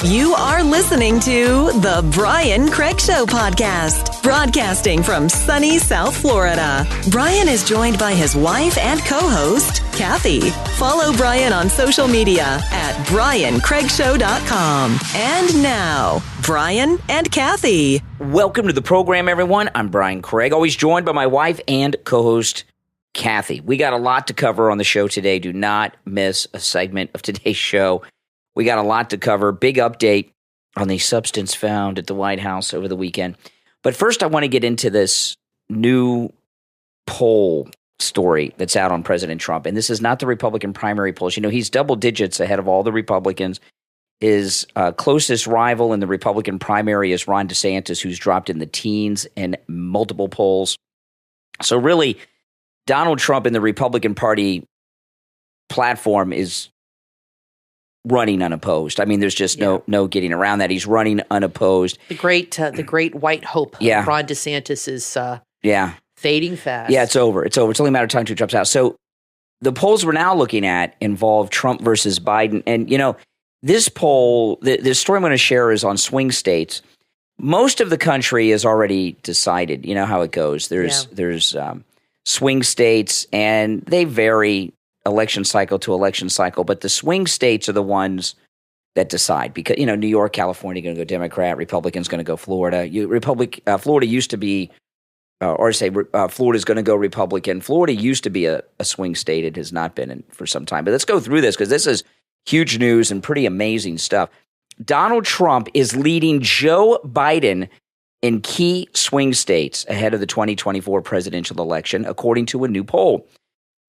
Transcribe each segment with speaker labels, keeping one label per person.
Speaker 1: You are listening to the Brian Craig Show podcast, broadcasting from sunny South Florida. Brian is joined by his wife and co-host, Kathy. Follow Brian on social media at briancraigshow.com. And now, Brian and Kathy.
Speaker 2: Welcome to the program, everyone. I'm Brian Craig, always joined by my wife and co-host, Kathy. We got a lot to cover on the show today. Do not miss a segment of today's show. We got a lot to cover. Big update on the substance found at the White House over the weekend. But first, I want to get into this new poll story that's out on President Trump. And this is not the Republican primary polls. You know, he's double digits ahead of all the Republicans. His closest rival in the Republican primary is Ron DeSantis, who's dropped in the teens in multiple polls. So really, Donald Trump and the Republican Party platform is running unopposed. I mean, there's just no getting around that. He's running unopposed.
Speaker 3: The great white hope.
Speaker 2: Yeah.
Speaker 3: Ron DeSantis is fading fast.
Speaker 2: Yeah, it's over. It's only a matter of time until he drops out. So the polls we're now looking at involve Trump versus Biden. And, you know, this poll, the story I'm going to share is on swing states. Most of the country is already decided. You know how it goes. There's swing states, and they vary election cycle to election cycle, but the swing states are the ones that decide because, you know, New York, California going to go Democrat, Republicans going to go Florida. Florida used to be, Florida's going to go Republican. Florida used to be a swing state. It has not been for some time. But let's go through this because this is huge news and pretty amazing stuff. Donald Trump is leading Joe Biden in key swing states ahead of the 2024 presidential election, according to a new poll.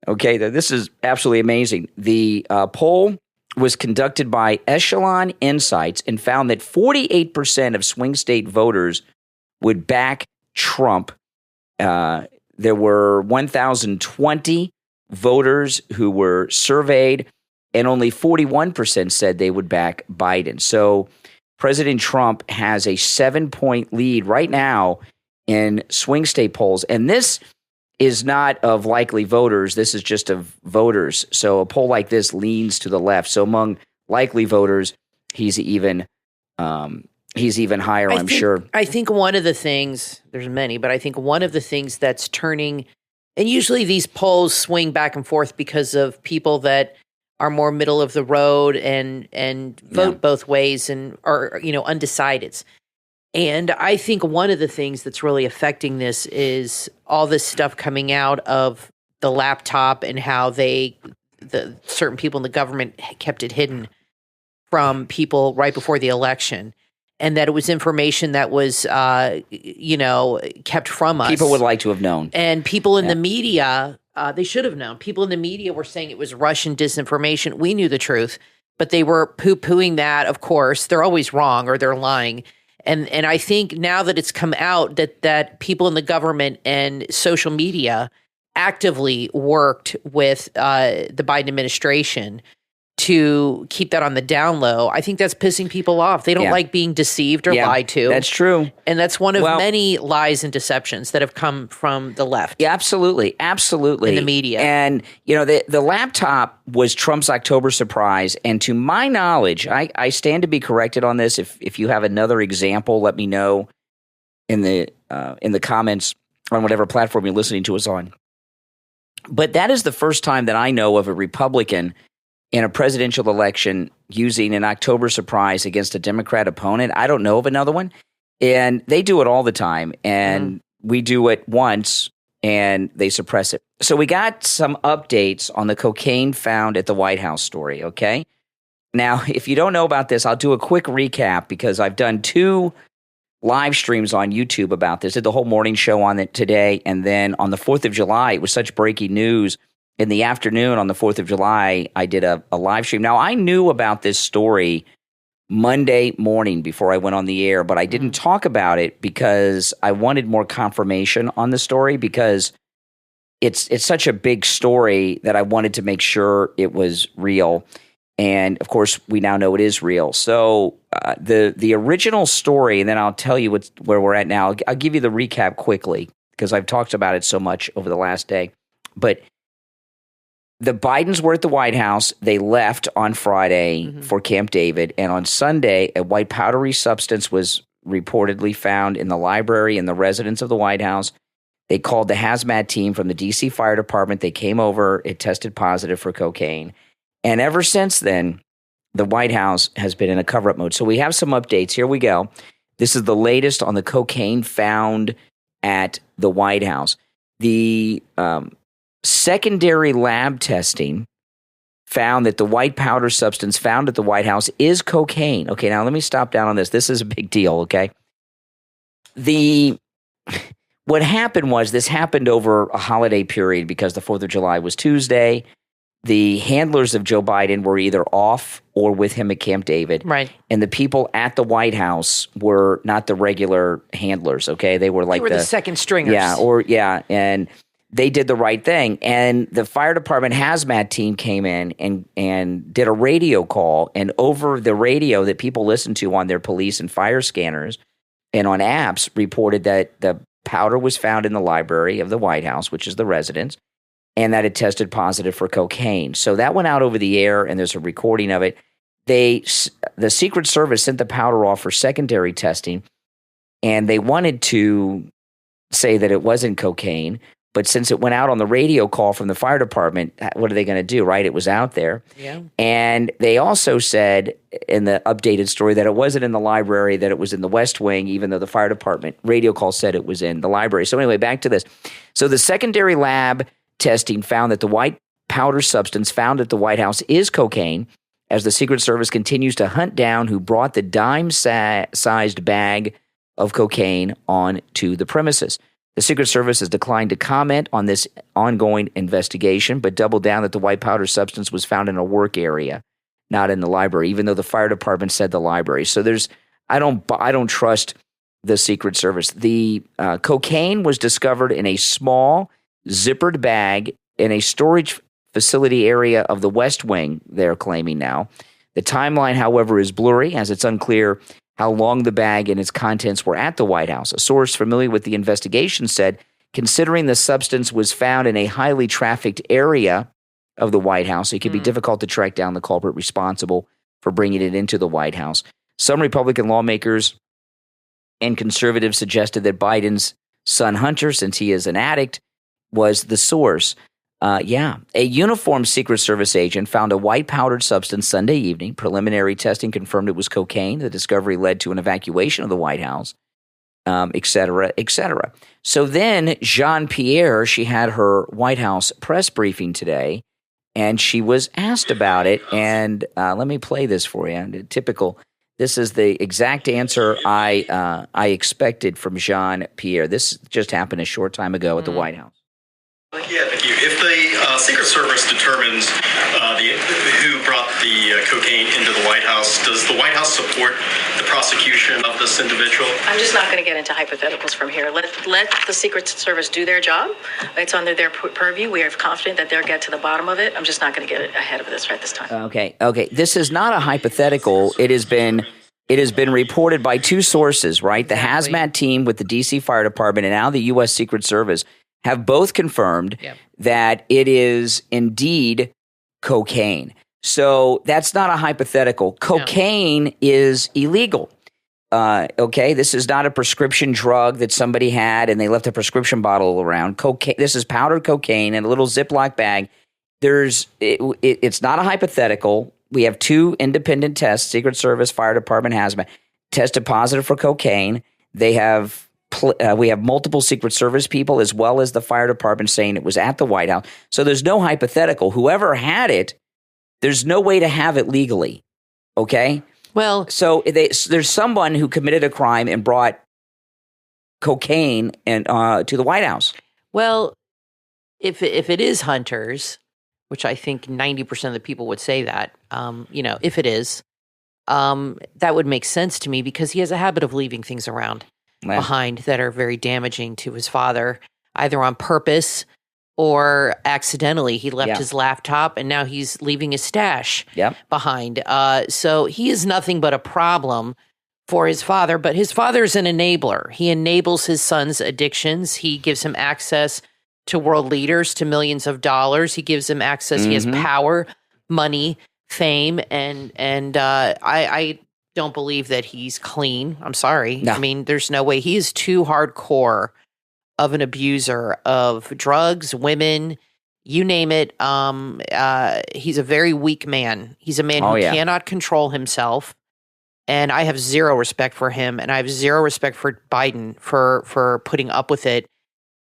Speaker 2: Okay, this is absolutely amazing. The poll was conducted by Echelon Insights and found that 48% of swing state voters would back Trump. There were 1,020 voters who were surveyed, and only 41% said they would back Biden. So President Trump has a 7-point lead right now in swing state polls, and this is not of likely voters. This is just of voters. So a poll like this leans to the left. So among likely voters, he's even higher, I'm sure.
Speaker 3: I think one of the things, there's many, but I think one of the things that's turning, and usually these polls swing back and forth because of people that are more middle of the road and vote both ways and are, you know, undecideds. And I think one of the things that's really affecting this is all this stuff coming out of the laptop and how the certain people in the government kept it hidden from people right before the election, and that it was information that was, kept from us.
Speaker 2: People would like to have known.
Speaker 3: And people in the media, they should have known. People in the media were saying it was Russian disinformation. We knew the truth, but they were poo-pooing that, of course. They're always wrong or they're lying. And I think now that it's come out that people in the government and social media actively worked with the Biden administration to keep that on the down low, I think that's pissing people off. They don't like being deceived or lied to.
Speaker 2: That's true.
Speaker 3: And that's one of many lies and deceptions that have come from the left.
Speaker 2: Yeah, absolutely. In
Speaker 3: the media.
Speaker 2: And, you know, the laptop was Trump's October surprise. And to my knowledge, I stand to be corrected on this. If you have another example, let me know in the comments on whatever platform you're listening to us on. But that is the first time that I know of a Republican in a presidential election using an October surprise against a Democrat opponent. I don't know of another one. And they do it all the time. And we do it once and they suppress it. So we got some updates on the cocaine found at the White House story, okay? Now, if you don't know about this, I'll do a quick recap because I've done 2 live streams on YouTube about this. I did the whole morning show on it today. And then on the 4th of July, it was such breaking news. In the afternoon on the 4th of July, I did a live stream. Now, I knew about this story Monday morning before I went on the air, but I didn't talk about it because I wanted more confirmation on the story because it's such a big story that I wanted to make sure it was real. And, of course, we now know it is real. So the original story, and then I'll tell you where we're at now. I'll give you the recap quickly because I've talked about it so much over the last day. But the Bidens were at the White House. They left on Friday for Camp David. And on Sunday, a white powdery substance was reportedly found in the library and the residence of the White House. They called the hazmat team from the D.C. Fire Department. They came over. It tested positive for cocaine. And ever since then, the White House has been in a cover-up mode. So we have some updates. Here we go. This is the latest on the cocaine found at the White House. The secondary lab testing found that the white powder substance found at the White House is cocaine. Okay, now let me stop down on this. This is a big deal, okay? What happened was this happened over a holiday period because the 4th of July was Tuesday. The handlers of Joe Biden were either off or with him at Camp David.
Speaker 3: Right.
Speaker 2: And the people at the White House were not the regular handlers, okay? They were like
Speaker 3: the second stringers.
Speaker 2: And they did the right thing. And the fire department hazmat team came in and did a radio call. And over the radio that people listened to on their police and fire scanners and on apps reported that the powder was found in the library of the White House, which is the residence, and that it tested positive for cocaine. So that went out over the air, and there's a recording of it. The Secret Service sent the powder off for secondary testing, and they wanted to say that it wasn't cocaine, but since it went out on the radio call from the fire department, what are they going to do, right? It was out there.
Speaker 3: Yeah.
Speaker 2: And they also said in the updated story that it wasn't in the library, that it was in the West Wing, even though the fire department radio call said it was in the library. So anyway, back to this. So the secondary lab testing found that the white powder substance found at the White House is cocaine, as the Secret Service continues to hunt down who brought the dime-sized bag of cocaine onto the premises. The Secret Service has declined to comment on this ongoing investigation, but doubled down that the white powder substance was found in a work area, not in the library, even though the fire department said the library. So I don't trust the Secret Service. The cocaine was discovered in a small zippered bag in a storage facility area of the West Wing, they're claiming now. The timeline, however, is blurry, as it's unclear how long the bag and its contents were at the White House. A source familiar with the investigation said, considering the substance was found in a highly trafficked area of the White House, it could be difficult to track down the culprit responsible for bringing it into the White House. Some Republican lawmakers and conservatives suggested that Biden's son Hunter, since he is an addict, was the source. A uniformed Secret Service agent found a white powdered substance Sunday evening. Preliminary testing confirmed it was cocaine. The discovery led to an evacuation of the White House, et cetera, et cetera. So then Jean-Pierre, she had her White House press briefing today, and she was asked about it. And let me play this for you. Typical. This is the exact answer I expected from Jean-Pierre. This just happened a short time ago at the White House.
Speaker 4: Yeah, thank you. If the Secret Service determines who brought the cocaine into the White House, does the White House support the prosecution of this individual?
Speaker 5: I'm just not going to get into hypotheticals from here. Let the Secret Service do their job. It's under their purview. We are confident that they'll get to the bottom of it. I'm just not going to get ahead of this right this time.
Speaker 2: Okay. This is not a hypothetical. It has been reported by two sources, right? The hazmat team with the D.C. Fire Department and now the U.S. Secret Service have both confirmed that it is indeed cocaine. So that's not a hypothetical. Cocaine is illegal. This is not a prescription drug that somebody had and they left a prescription bottle around. Cocaine. This is powdered cocaine in a little Ziploc bag. It's not a hypothetical. We have two independent tests, Secret Service, Fire Department, hazmat, tested positive for cocaine. We have multiple Secret Service people as well as the fire department saying it was at the White House. So there's no hypothetical. Whoever had it, there's no way to have it legally. Okay?
Speaker 3: Well,
Speaker 2: so there's someone who committed a crime and brought cocaine to the White House.
Speaker 3: Well, if it is Hunter's, which I think 90% of the people would say that, if it is, that would make sense to me because he has a habit of leaving things around behind that are very damaging to his father, either on purpose or accidentally. He left his laptop and now he's leaving his stash behind. So he is nothing but a problem for his father, but his father is an enabler. He enables his son's addictions. He gives him access to world leaders, to millions of dollars. He gives them access. He has power, money, fame, and I don't believe that he's clean. I'm sorry.
Speaker 2: No.
Speaker 3: I mean, there's no way. He is too hardcore of an abuser of drugs, women, you name it. He's a very weak man. He's a man who cannot control himself. And I have zero respect for him. And I have zero respect for Biden for putting up with it.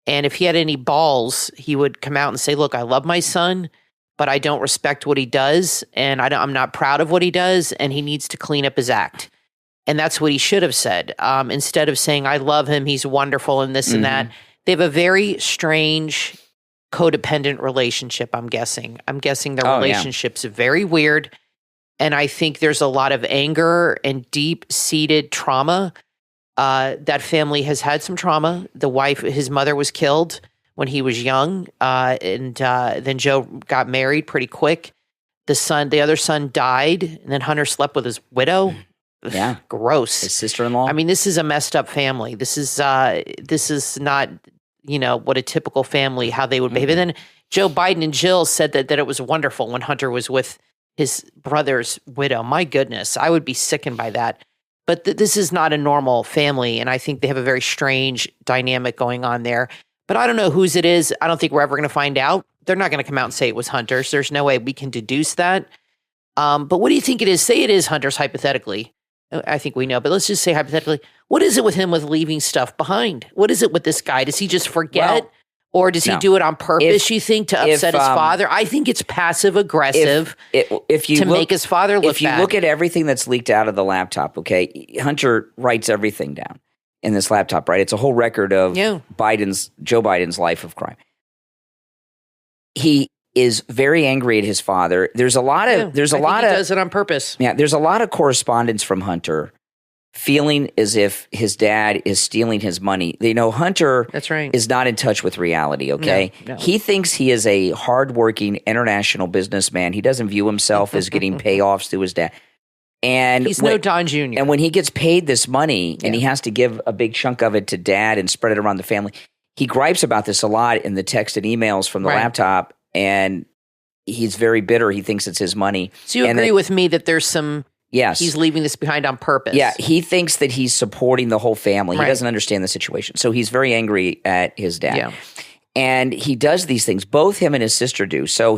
Speaker 3: And if he had any balls, he would come out and say, look, I love my son, but I don't respect what he does. And I'm not proud of what he does. And he needs to clean up his act. And that's what he should have said. Instead of saying, I love him, he's wonderful, and this and that. They have a very strange codependent relationship, I'm guessing. I'm guessing their relationship's very weird. And I think there's a lot of anger and deep-seated trauma. That family has had some trauma. His mother was killed when he was young. And then Joe got married pretty quick. The other son died, and then Hunter slept with his widow.
Speaker 2: Yeah.
Speaker 3: Gross.
Speaker 2: His sister-in-law.
Speaker 3: I mean, this is a messed up family. This is not, what a typical family, how they would behave. And then Joe Biden and Jill said that it was wonderful when Hunter was with his brother's widow. My goodness, I would be sickened by that. But this is not a normal family, and I think they have a very strange dynamic going on there. But I don't know whose it is. I don't think we're ever going to find out. They're not going to come out and say it was Hunter's. There's no way we can deduce that. But what do you think it is? Say it is Hunter's, hypothetically. I think we know, but let's just say hypothetically, what is it with him with leaving stuff behind? What is it with this guy? Does he just forget? Or does he do it on purpose, you think, to upset his father? I think it's passive-aggressive make his father look bad.
Speaker 2: If you look at everything that's leaked out of the laptop, okay, Hunter writes everything down in this laptop, right? It's a whole record of Joe Biden's life of crime. He is very angry at his father. There's a lot of he
Speaker 3: does it on purpose.
Speaker 2: Yeah, there's a lot of correspondence from Hunter feeling as if his dad is stealing his money. Hunter is not in touch with reality, okay? No. He thinks he is a hardworking international businessman. He doesn't view himself as getting payoffs through his dad. And
Speaker 3: he's no Don Jr.
Speaker 2: And when he gets paid this money and he has to give a big chunk of it to dad and spread it around the family, he gripes about this a lot in the text and emails from the laptop, and he's very bitter. He thinks it's his money.
Speaker 3: So you agree with me that there's some...
Speaker 2: Yes.
Speaker 3: He's leaving this behind on purpose.
Speaker 2: Yeah, he thinks that he's supporting the whole family. He doesn't understand the situation. So he's very angry at his dad. Yeah. And he does these things. Both him and his sister do. So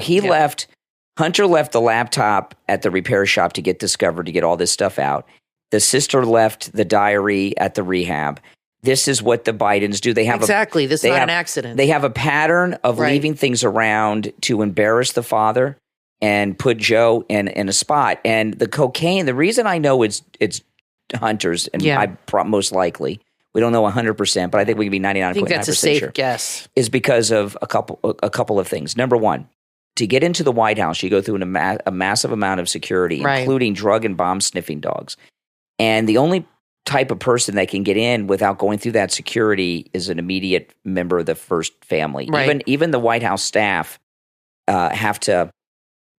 Speaker 2: Hunter left the laptop at the repair shop to get discovered, to get all this stuff out. The sister left the diary at the rehab. This is what the Bidens do. They have
Speaker 3: this is not an accident.
Speaker 2: They have a pattern of leaving things around to embarrass the father and put Joe in a spot. And the cocaine, the reason I know it's Hunter's, and most likely, we don't know 100%, but I think we can be 99.9% sure. I think that's a safe
Speaker 3: guess.
Speaker 2: Is because of a couple of things. Number one, to get into the White House, you go through a massive amount of security, including drug and bomb sniffing dogs. And the only type of person that can get in without going through that security is an immediate member of the first family. Right. Even the White House staff have to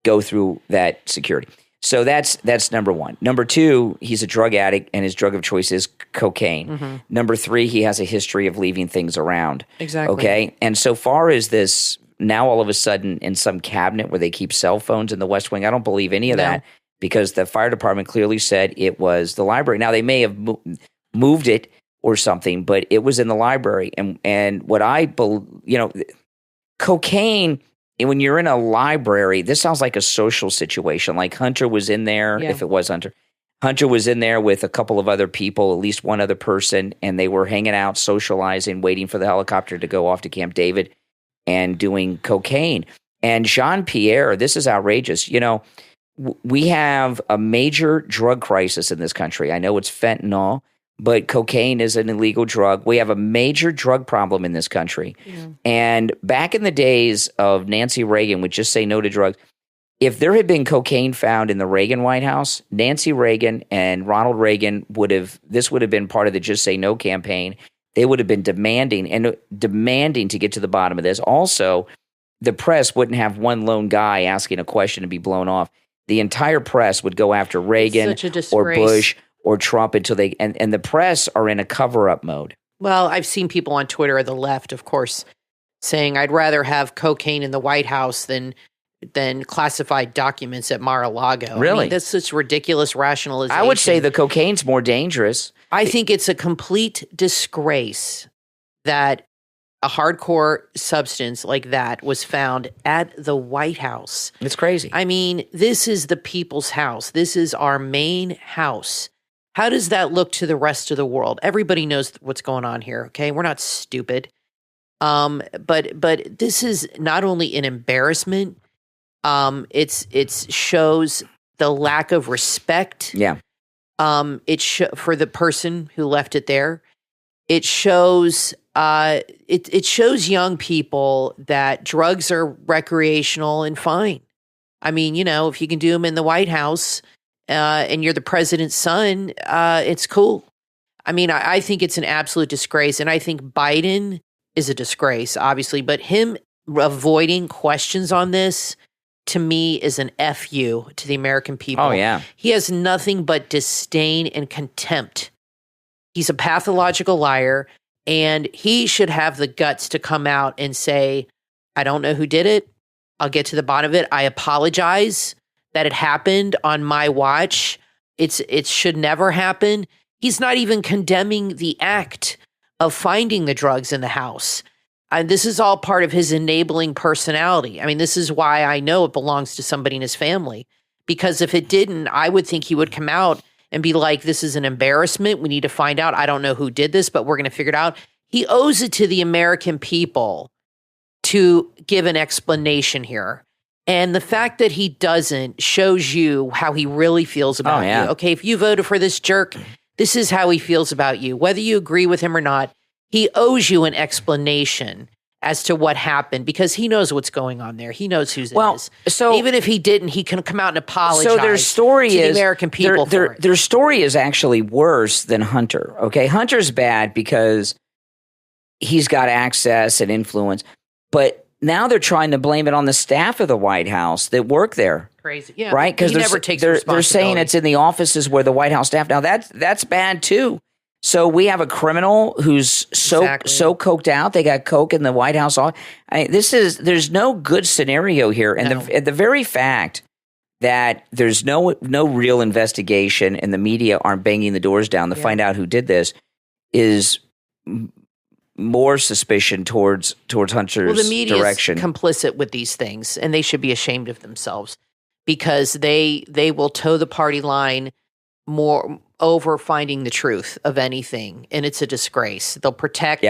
Speaker 2: go through that security. So that's number one. Number two, he's a drug addict, and his drug of choice is cocaine. Mm-hmm. Number three, he has a history of leaving things around.
Speaker 3: Exactly.
Speaker 2: Okay? And so far as this, now all of a sudden in some cabinet where they keep cell phones in the West Wing, I don't believe any of that, because the fire department clearly said it was the library. Now, they may have moved it or something, but it was in the library. And what I believe, cocaine... when you're in a library, this sounds like a social situation. Like Hunter was in there, if it was Hunter. Hunter was in there with a couple of other people, at least one other person, and they were hanging out, socializing, waiting for the helicopter to go off to Camp David and doing cocaine. And Jean-Pierre, this is outrageous. We have a major drug crisis in this country. I know it's fentanyl, but cocaine is an illegal drug. We have a major drug problem in this country. Yeah. And back in the days of Nancy Reagan would just say no to drugs. If there had been cocaine found in the Reagan White House, Nancy Reagan and Ronald Reagan this would have been part of the Just Say No campaign. They would have been demanding to get to the bottom of this. Also, the press wouldn't have one lone guy asking a question and be blown off. The entire press would go after Reagan or Bush or Trump until they and the press are in a cover-up mode.
Speaker 3: Well, I've seen people on Twitter, the left, of course, saying, I'd rather have cocaine in the White House than classified documents at Mar-a-Lago.
Speaker 2: Really?
Speaker 3: I mean, that's such ridiculous rationalization.
Speaker 2: I would say the cocaine's more dangerous.
Speaker 3: I think it's a complete disgrace that a hardcore substance like that was found at the White House.
Speaker 2: It's crazy.
Speaker 3: I mean, this is the people's house. This is our main house. How does that look to the rest of the world? Everybody knows what's going on here, okay? We're not stupid. But this is not only an embarrassment, it shows the lack of respect.
Speaker 2: Yeah.
Speaker 3: For the person who left it there. It shows it shows young people that drugs are recreational and fine. I mean, if you can do them in the White House and you're the president's son, it's cool. I mean, I think it's an absolute disgrace, and I think Biden is a disgrace, obviously, but him avoiding questions on this, to me, is an FU to the American people.
Speaker 2: Oh, yeah.
Speaker 3: He has nothing but disdain and contempt. He's a pathological liar, and he should have the guts to come out and say, I don't know who did it. I'll get to the bottom of it. I apologize that it happened on my watch. It should never happen. He's not even condemning the act of finding the drugs in the house. And this is all part of his enabling personality. I mean, this is why I know it belongs to somebody in his family. Because if it didn't, I would think he would come out and be like, this is an embarrassment. We need to find out. I don't know who did this, but we're going to figure it out. He owes it to the American people to give an explanation here. And the fact that he doesn't shows you how he really feels about you. Okay, if you voted for this jerk, this is how he feels about you. Whether you agree with him or not, he owes you an explanation as to what happened, because he knows what's going on there. He knows whose it is. So even if he didn't, he can come out and apologize.
Speaker 2: So their story
Speaker 3: to
Speaker 2: is
Speaker 3: the American people.
Speaker 2: Their story is actually worse than Hunter. Okay, Hunter's bad because he's got access and influence, but now they're trying to blame it on the staff of the White House that work there.
Speaker 3: Crazy, yeah,
Speaker 2: right? Because they're saying it's in the offices where the White House staff. Now that's bad too. So we have a criminal who's so coked out. They got coke in the White House. There's no good scenario here, and the very fact that there's no real investigation and the media aren't banging the doors down to find out who did this is more suspicion towards Hunter's
Speaker 3: the media
Speaker 2: direction.
Speaker 3: Is complicit with these things, and they should be ashamed of themselves because they will toe the party line more over finding the truth of anything, and it's a disgrace. They'll protect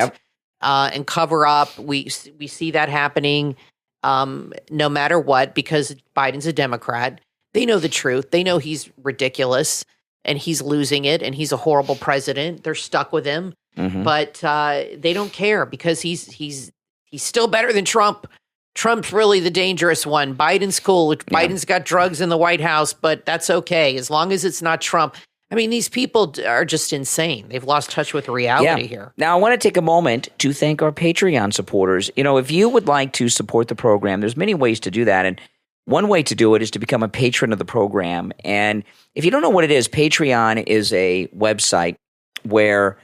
Speaker 3: and cover up. We see that happening no matter what, because Biden's a Democrat. They know the truth. They know he's ridiculous and he's losing it and he's a horrible president. They're stuck with him, but they don't care because he's still better than Trump. Trump's really the dangerous one. Biden's cool. Biden's got drugs in the White House, but that's okay as long as it's not Trump. I mean, these people are just insane. They've lost touch with reality here.
Speaker 2: Now, I want to take a moment to thank our Patreon supporters. If you would like to support the program, there's many ways to do that. And one way to do it is to become a patron of the program. And if you don't know what it is, Patreon is a website where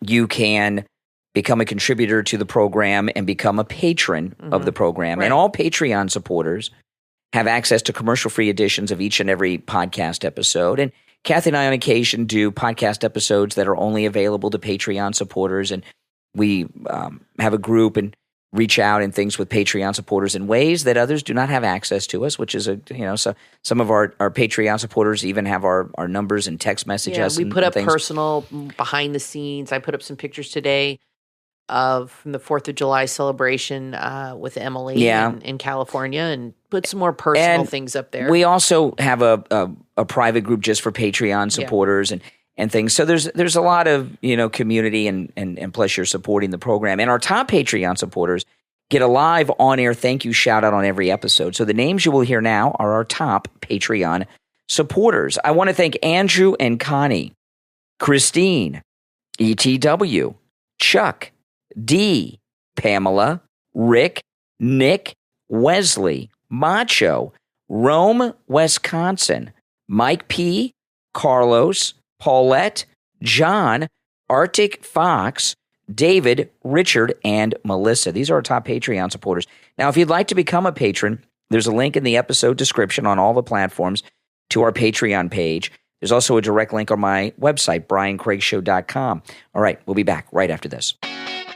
Speaker 2: you can become a contributor to the program and become a patron of the program. Right. And all Patreon supporters have access to commercial-free editions of each and every podcast episode. And Kathy and I on occasion do podcast episodes that are only available to Patreon supporters. And we have a group and reach out and things with Patreon supporters in ways that others do not have access to us, which is so some of our Patreon supporters even have our numbers and text message us.
Speaker 3: We put up
Speaker 2: things.
Speaker 3: Personal behind the scenes. I put up some pictures today from the 4th of July celebration with Emily in California, and put some more personal things up there.
Speaker 2: We also have a private group just for Patreon supporters and things. So there's a lot of community and plus you're supporting the program. And our top Patreon supporters get a live on-air thank you shout out on every episode. So the names you will hear now are our top Patreon supporters. I want to thank Andrew and Connie, Christine, ETW, Chuck, D, Pamela, Rick, Nick, Wesley, Macho, Rome, Wisconsin, Mike P, Carlos, Paulette, John, Arctic Fox, David, Richard, and Melissa. These are our top Patreon supporters. Now, if you'd like to become a patron, there's a link in the episode description on all the platforms to our Patreon page. There's also a direct link on my website, briancraigshow.com. All right, we'll be back right after this.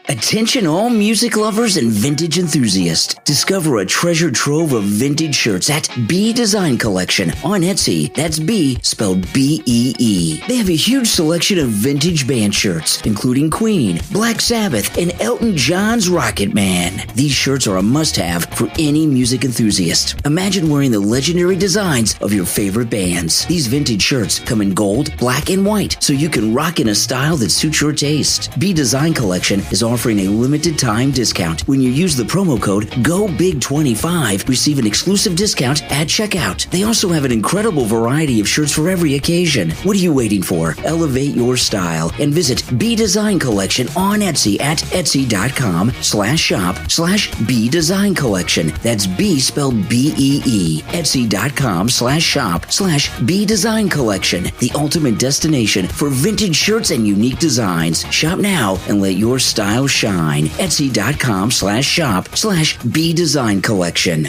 Speaker 6: Attention all music lovers and vintage enthusiasts. Discover a treasure trove of vintage shirts at B Design Collection on Etsy. That's B, spelled B-E-E. They have a huge selection of vintage band shirts, including Queen, Black Sabbath, and Elton John's Rocket Man. These shirts are a must-have for any music enthusiast. Imagine wearing the legendary designs of your favorite bands. These vintage shirts come in gold, black, and white, so you can rock in a style that suits your taste. B Design Collection is offering a limited time discount. When you use the promo code GOBIG25, receive an exclusive discount at checkout. They also have an incredible variety of shirts for every occasion. What are you waiting for? Elevate your style and visit B Design Collection on Etsy at etsy.com/shop/B Design Collection. That's B spelled B-E-E. Etsy.com/shop/B Design Collection. The ultimate destination for vintage shirts and unique designs. Shop now and let your style shine. Etsy.com/shop/B Design Collection.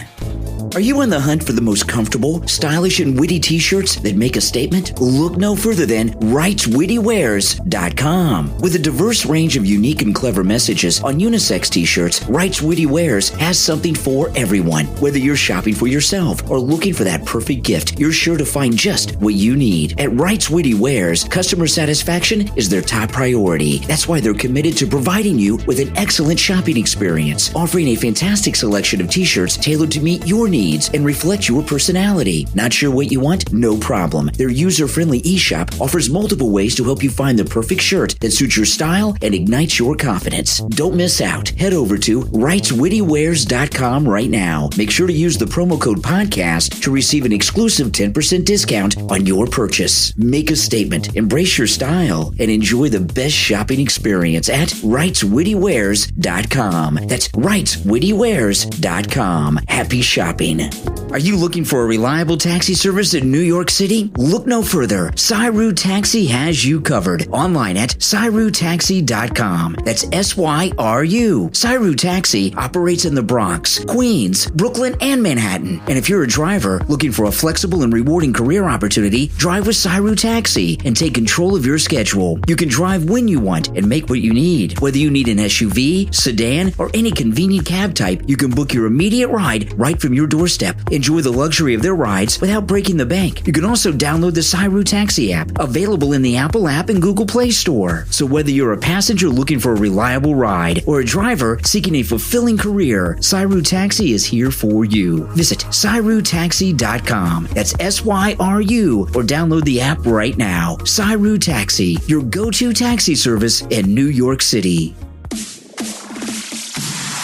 Speaker 6: Are you on the hunt for the most comfortable, stylish, and witty t-shirts that make a statement? Look no further than WrightsWittyWears.com. With a diverse range of unique and clever messages on unisex t-shirts, Wrights Witty Wears has something for everyone. Whether you're shopping for yourself or looking for that perfect gift, you're sure to find just what you need. At Wrights Witty Wears, customer satisfaction is their top priority. That's why they're committed to providing you with an excellent shopping experience, offering a fantastic selection of t-shirts tailored to meet your needs and reflect your personality. Not sure what you want? No problem. Their user-friendly eShop offers multiple ways to help you find the perfect shirt that suits your style and ignites your confidence. Don't miss out. Head over to WrightsWittyWears.com right now. Make sure to use the promo code podcast to receive an exclusive 10% discount on your purchase. Make a statement, embrace your style, and enjoy the best shopping experience at WrightsWittyWears.com. That's WrightsWittyWears.com. Happy shopping. Are you looking for a reliable taxi service in New York City? Look no further. Syru Taxi has you covered. Online at SyruTaxi.com. That's SYRU. Syru Taxi operates in the Bronx, Queens, Brooklyn, and Manhattan. And if you're a driver looking for a flexible and rewarding career opportunity, drive with Syru Taxi and take control of your schedule. You can drive when you want and make what you need. Whether you need an SUV, sedan, or any convenient cab type, you can book your immediate ride right from your doorstep. Enjoy the luxury of their rides without breaking the bank. You can also download the Syru Taxi app, available in the Apple app and Google Play Store. So whether you're a passenger looking for a reliable ride or a driver seeking a fulfilling career, Syru Taxi is here for you. Visit SyruTaxi.com. That's SYRU, or download the app right now. Syru Taxi, your go-to taxi service in New York City.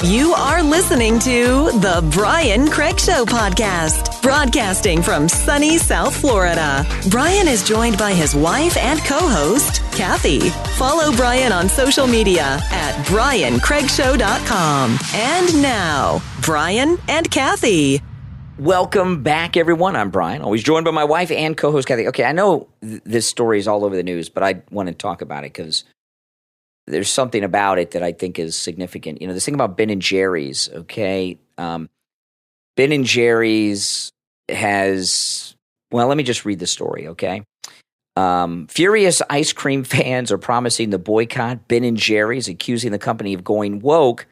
Speaker 1: You are listening to The Brian Craig Show podcast, broadcasting from sunny South Florida. Brian is joined by his wife and co-host, Kathy. Follow Brian on social media at BrianCraigShow.com. And now, Brian and Kathy.
Speaker 2: Welcome back, everyone. I'm Brian, always joined by my wife and co-host, Kathy. Okay, I know this story is all over the news, but I want to talk about it because there's something about it that I think is significant. You know, this thing about Ben & Jerry's, okay? Ben & Jerry's has, well, let me just read the story, okay? Furious ice cream fans are promising to boycott Ben & Jerry's, accusing the company of going woke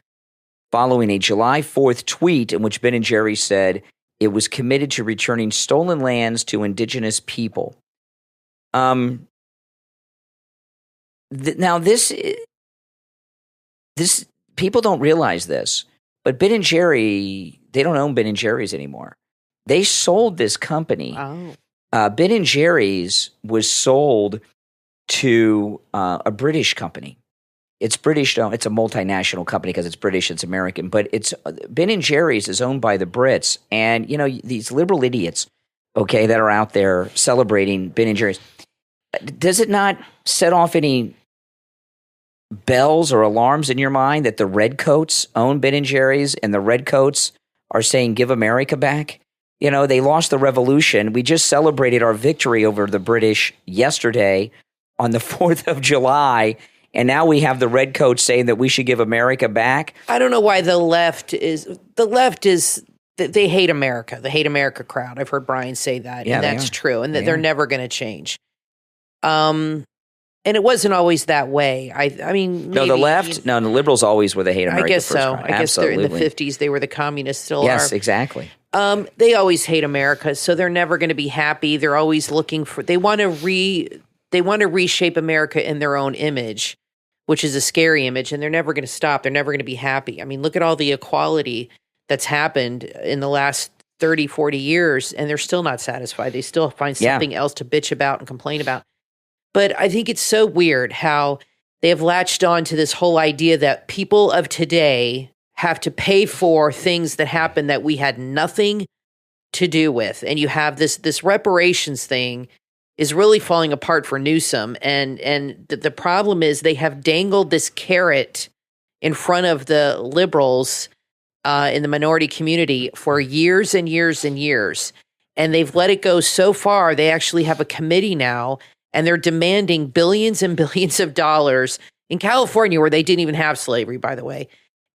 Speaker 2: following a July 4th tweet in which Ben & Jerry's said it was committed to returning stolen lands to indigenous people. Now, this people don't realize this, but Ben & Jerry, they don't own Ben & Jerry's anymore. They sold this company.
Speaker 3: Oh.
Speaker 2: Ben & Jerry's was sold to a British company. It's British. It's a multinational company because it's British. It's American, but it's Ben & Jerry's is owned by the Brits, and you know these liberal idiots, okay, that are out there celebrating Ben & Jerry's. Does it not set off any bells or alarms in your mind that the Redcoats own Ben & Jerry's and the Redcoats are saying, give America back? You know, they lost the revolution. We just celebrated our victory over the British yesterday on the 4th of July, and now we have the redcoats saying that we should give America back.
Speaker 3: I don't know why the left is they hate America. The hate America crowd. I've heard Brian say that, and that's true, and that they're never going to change. And it wasn't always that way. I mean, maybe,
Speaker 2: the left. The liberals always were the hate America.
Speaker 3: I guess
Speaker 2: first
Speaker 3: so.
Speaker 2: crowd.
Speaker 3: I guess they're in the
Speaker 2: Absolutely.
Speaker 3: 50s. They were the communists. Still
Speaker 2: Yes,
Speaker 3: are.
Speaker 2: exactly.
Speaker 3: They always hate America, so they're never going to be happy. They're always looking for. They want to reshape America in their own image, which is a scary image, and they're never going to stop. They're never going to be happy. I mean, look at all the equality that's happened in the last 30, 40 years, and they're still not satisfied. They still find something else to bitch about and complain about. But I think it's so weird how they have latched on to this whole idea that people of today have to pay for things that happened that we had nothing to do with. And you have this reparations thing is really falling apart for Newsom. And the problem is they have dangled this carrot in front of the liberals in the minority community for years and years and years. And they've let it go so far, they actually have a committee now, and they're demanding billions and billions of dollars in California, where they didn't even have slavery, by the way.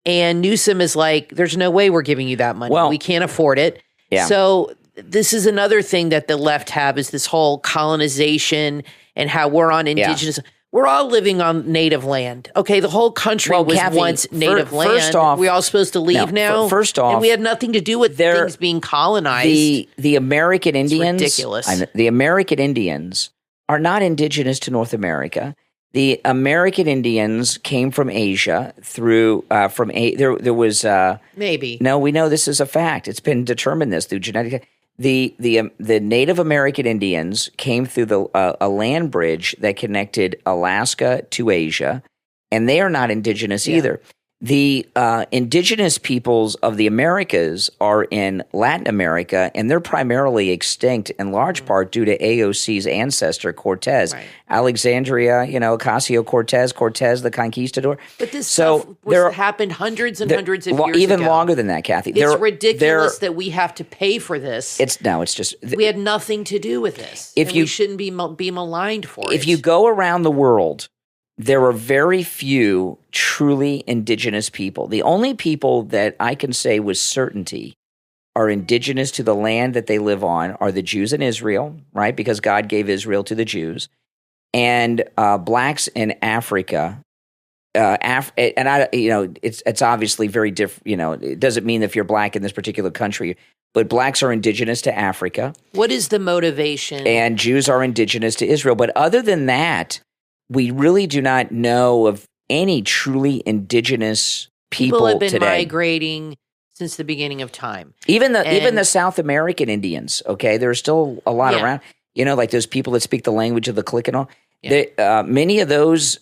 Speaker 3: And Newsom is like, there's no way we're giving you that money.
Speaker 2: Well,
Speaker 3: we can't afford it.
Speaker 2: Yeah.
Speaker 3: So this is another thing that the left have, is this whole colonization and how we're on indigenous. We're all living on native land. Okay, the whole country was
Speaker 2: Kathy,
Speaker 3: once native land.
Speaker 2: First off,
Speaker 3: we're all supposed to leave now.
Speaker 2: First off,
Speaker 3: and we had nothing to do with things being colonized.
Speaker 2: The American Indians,
Speaker 3: ridiculous.
Speaker 2: The American Indians are not indigenous to North America. The American Indians came from Asia through there was
Speaker 3: maybe.
Speaker 2: No, we know this is a fact. It's been determined this through genetic. The Native American Indians came through a land bridge that connected Alaska to Asia, and they are not indigenous either. The indigenous peoples of the Americas are in Latin America, and they're primarily extinct in large part due to AOC's ancestor, Cortez. Right. Alexandria, Ocasio-Cortez, the conquistador.
Speaker 3: But this stuff happened hundreds and hundreds of years
Speaker 2: even
Speaker 3: ago.
Speaker 2: Longer than that, Kathy.
Speaker 3: It's ridiculous that we have to pay for this.
Speaker 2: It's just...
Speaker 3: we had nothing to do with this. We shouldn't be maligned for it.
Speaker 2: If you go around the world, there are very few truly indigenous people. The only people that I can say with certainty are indigenous to the land that they live on are the Jews in Israel, right? Because God gave Israel to the Jews, and blacks in Africa. It's obviously very different. It doesn't mean if you're black in this particular country, but blacks are indigenous to Africa.
Speaker 3: What is the motivation?
Speaker 2: And Jews are indigenous to Israel. But other than that, we really do not know of any truly indigenous people
Speaker 3: have been
Speaker 2: today.
Speaker 3: Migrating since the beginning of time.
Speaker 2: Even the South American Indians, okay? There's still a lot around. Like those people that speak the language of the click and all. Yeah. Many of those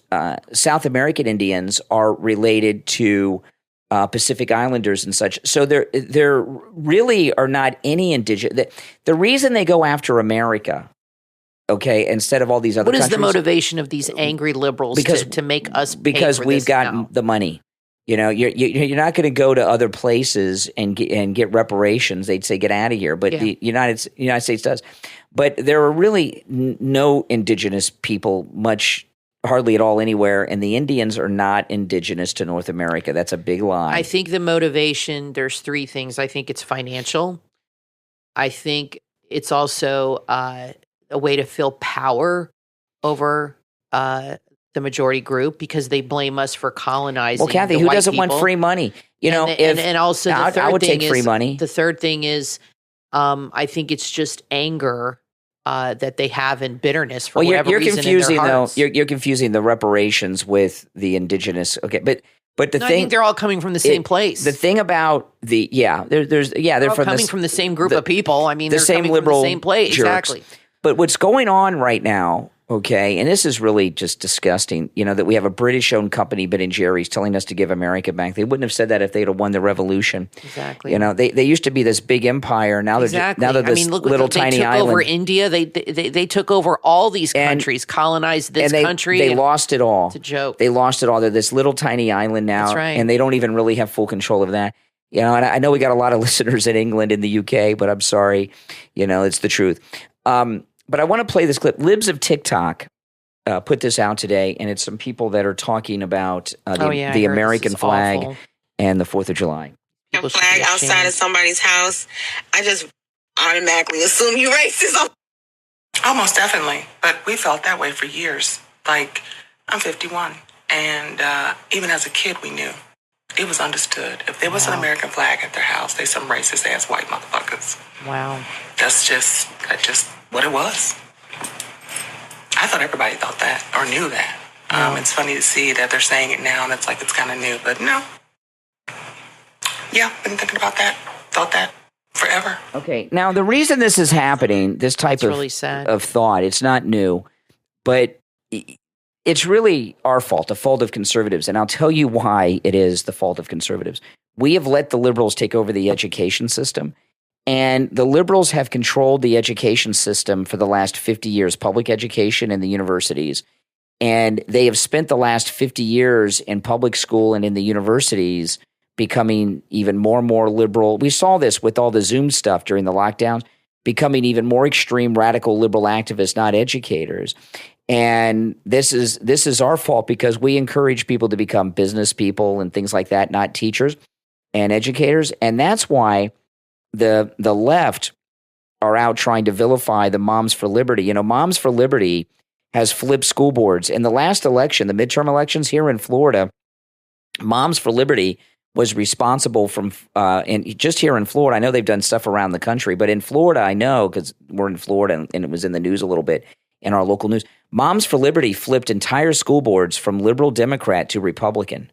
Speaker 2: South American Indians are related to Pacific Islanders and such. So there really are not any indigenous. The reason they go after America, okay, instead of all these other countries.
Speaker 3: What is the motivation of these angry liberals to make us pay
Speaker 2: because
Speaker 3: for
Speaker 2: we've
Speaker 3: this
Speaker 2: got
Speaker 3: now?
Speaker 2: the money. You're not going to go to other places and get reparations. They'd say get out of here, but the United States does. But there are really no indigenous people, hardly at all anywhere, and the Indians are not indigenous to North America. That's a big lie.
Speaker 3: I think the motivation, there's three things. I think it's financial. I think it's also a way to fill power over the majority group, because they blame us for colonizing.
Speaker 2: Well, Kathy,
Speaker 3: the
Speaker 2: who
Speaker 3: white
Speaker 2: doesn't
Speaker 3: people.
Speaker 2: want free money?
Speaker 3: And also the third
Speaker 2: I would
Speaker 3: thing
Speaker 2: take free money.
Speaker 3: The third thing is, I think it's just anger that they have and bitterness for whatever reason
Speaker 2: confusing
Speaker 3: in their hearts.
Speaker 2: You're confusing the reparations with the indigenous. Okay, but the thing,
Speaker 3: I think they're all coming from the same place.
Speaker 2: The thing about they're
Speaker 3: all
Speaker 2: from
Speaker 3: coming from the same group of people. I mean,
Speaker 2: the
Speaker 3: they're
Speaker 2: same
Speaker 3: coming
Speaker 2: liberal
Speaker 3: from the same place.
Speaker 2: jerks.
Speaker 3: Exactly.
Speaker 2: But what's going on right now, okay, and this is really just disgusting, that we have a British-owned company, Ben and Jerry's, telling us to give America back. They wouldn't have said that if they'd have won the revolution.
Speaker 3: Exactly.
Speaker 2: They used to be this big empire. Now they're this little tiny island.
Speaker 3: They took over India. They took over all these countries, colonized this country.
Speaker 2: They lost it all.
Speaker 3: It's a joke.
Speaker 2: They lost it all. They're this little tiny island now.
Speaker 3: That's right.
Speaker 2: And they don't even really have full control of that. And I know we got a lot of listeners in England and the UK, but I'm sorry. It's the truth. But I want to play this clip. Libs of TikTok put this out today, and it's some people that are talking about the
Speaker 3: I heard
Speaker 2: American
Speaker 3: this is
Speaker 2: flag
Speaker 3: awful.
Speaker 2: and the 4th of July.
Speaker 3: People should
Speaker 7: Flag
Speaker 3: be
Speaker 7: outside
Speaker 3: ashamed.
Speaker 7: of somebody's house, I just automatically assume you racist.
Speaker 8: Almost definitely, but we felt that way for years. Like, I'm 51, and even as a kid, we knew. It was understood. If there was an American flag at their house, they some racist ass white motherfuckers.
Speaker 3: Wow.
Speaker 8: That's just what it was. I thought everybody thought that or knew that. It's funny to see that they're saying it now, and it's like it's kind of new, but no. Yeah, been thinking about that. Thought that forever.
Speaker 2: Okay, now the reason this is happening, this type
Speaker 3: It's really sad.
Speaker 2: of thought, it's not new, but it's really our fault, the fault of conservatives. And I'll tell you why it is the fault of conservatives. We have let the liberals take over the education system, and the liberals have controlled the education system for the last 50 years, public education and the universities. And they have spent the last 50 years in public school and in the universities becoming even more and more liberal. We saw this with all the Zoom stuff during the lockdowns, becoming even more extreme, radical, liberal activists, not educators. And this is our fault because we encourage people to become business people and things like that, not teachers and educators. And that's why the left are out trying to vilify the Moms for Liberty. You know, Moms for Liberty has flipped school boards. In the last election, the midterm elections here in Florida, Moms for Liberty was responsible from, and just here in Florida, I know they've done stuff around the country, but in Florida, I know because we're in Florida and it was in the news a little bit in our local news. Moms for Liberty flipped entire school boards from liberal Democrat to Republican.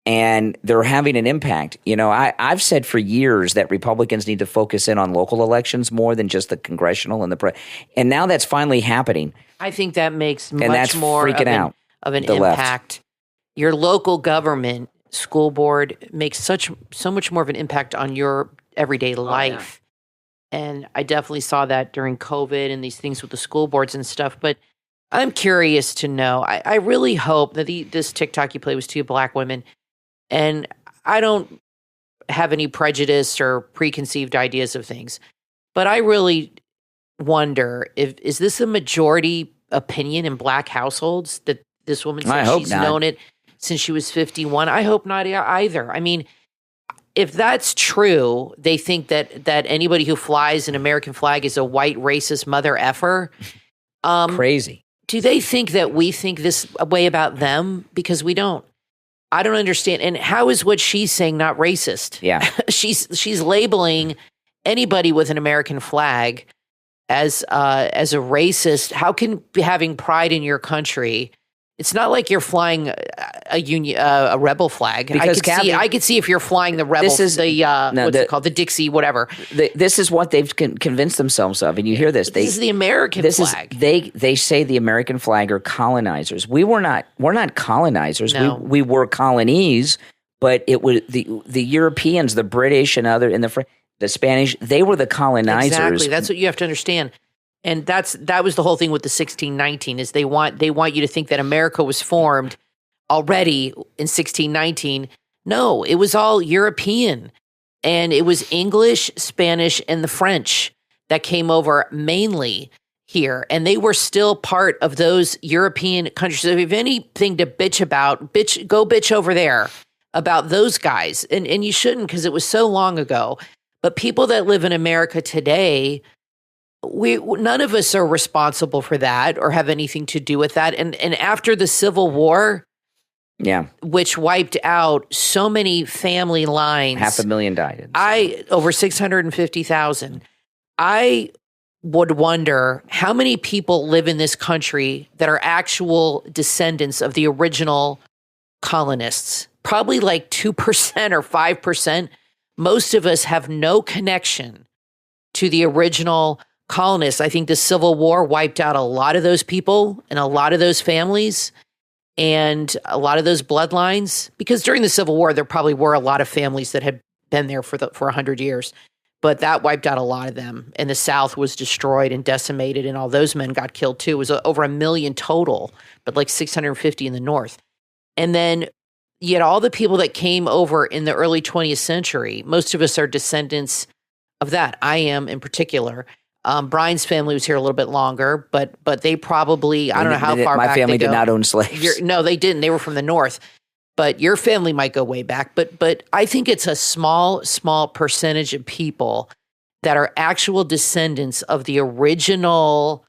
Speaker 2: And they're having an impact. You know, I've said for years that Republicans need to focus in on local elections more than just the congressional and and now that's finally happening.
Speaker 3: I think that makes much
Speaker 2: that's
Speaker 3: more
Speaker 2: freaking
Speaker 3: of an
Speaker 2: the left.
Speaker 3: impact. Your local government, school board, makes so much more of an impact on your everyday life. And I definitely saw that during COVID and these things with the school boards and stuff. But I'm curious to know. I really hope that this TikTok you play was 2 black women. And I don't have any prejudice or preconceived ideas of things. But I really wonder, is this a majority opinion in black households that this woman
Speaker 2: I
Speaker 3: says
Speaker 2: hope
Speaker 3: she's
Speaker 2: not.
Speaker 3: known it since she was 51? I hope not either. I mean, if that's true, they think that anybody who flies an American flag is a white racist mother effer.
Speaker 2: Crazy.
Speaker 3: Do they think that we think this way about them? Because we don't. I don't understand. And how is what she's saying not racist?
Speaker 2: Yeah.
Speaker 3: she's labeling anybody with an American flag as a racist. How can having pride in your country? It's not like you're flying a rebel flag.
Speaker 2: Because
Speaker 3: I could see if you're flying the rebel, what's it called, the Dixie, whatever.
Speaker 2: This is what they've convinced themselves of, and you hear this.
Speaker 3: This is the American flag.
Speaker 2: They say the American flag are colonizers. We're not colonizers.
Speaker 3: No.
Speaker 2: We were colonies, but it was the Europeans, the British, and the Spanish. They were the colonizers.
Speaker 3: Exactly. That's what you have to understand. And that was the whole thing with the 1619 is they want you to think that America was formed already in 1619. No, it was all European, and it was English, Spanish, and the French that came over mainly here, and they were still part of those European countries. So if you have anything to bitch about, go bitch over there about those guys, and you shouldn't because it was so long ago. But people that live in America today, none of us are responsible for that or have anything to do with that. And after the Civil War, which wiped out so many family lines,
Speaker 2: 500,000 died.
Speaker 3: Over 650,000. I would wonder how many people live in this country that are actual descendants of the original colonists. Probably like 2% or 5%. Most of us have no connection to the original colonists. I think the Civil War wiped out a lot of those people and a lot of those families and a lot of those bloodlines, because during the Civil War, there probably were a lot of families that had been there for 100 years, but that wiped out a lot of them. And the South was destroyed and decimated, and all those men got killed too. It was over 1 million total, but like 650 in the North. And then yet all the people that came over in the early 20th century, most of us are descendants of that. I am in particular. Brian's family was here a little bit longer, but they probably, I don't know how far
Speaker 2: my
Speaker 3: back
Speaker 2: family
Speaker 3: they
Speaker 2: did
Speaker 3: go.
Speaker 2: not own slaves.
Speaker 3: No, they didn't. They were from the north. But your family might go way back. But I think it's a small percentage of people that are actual descendants of the original.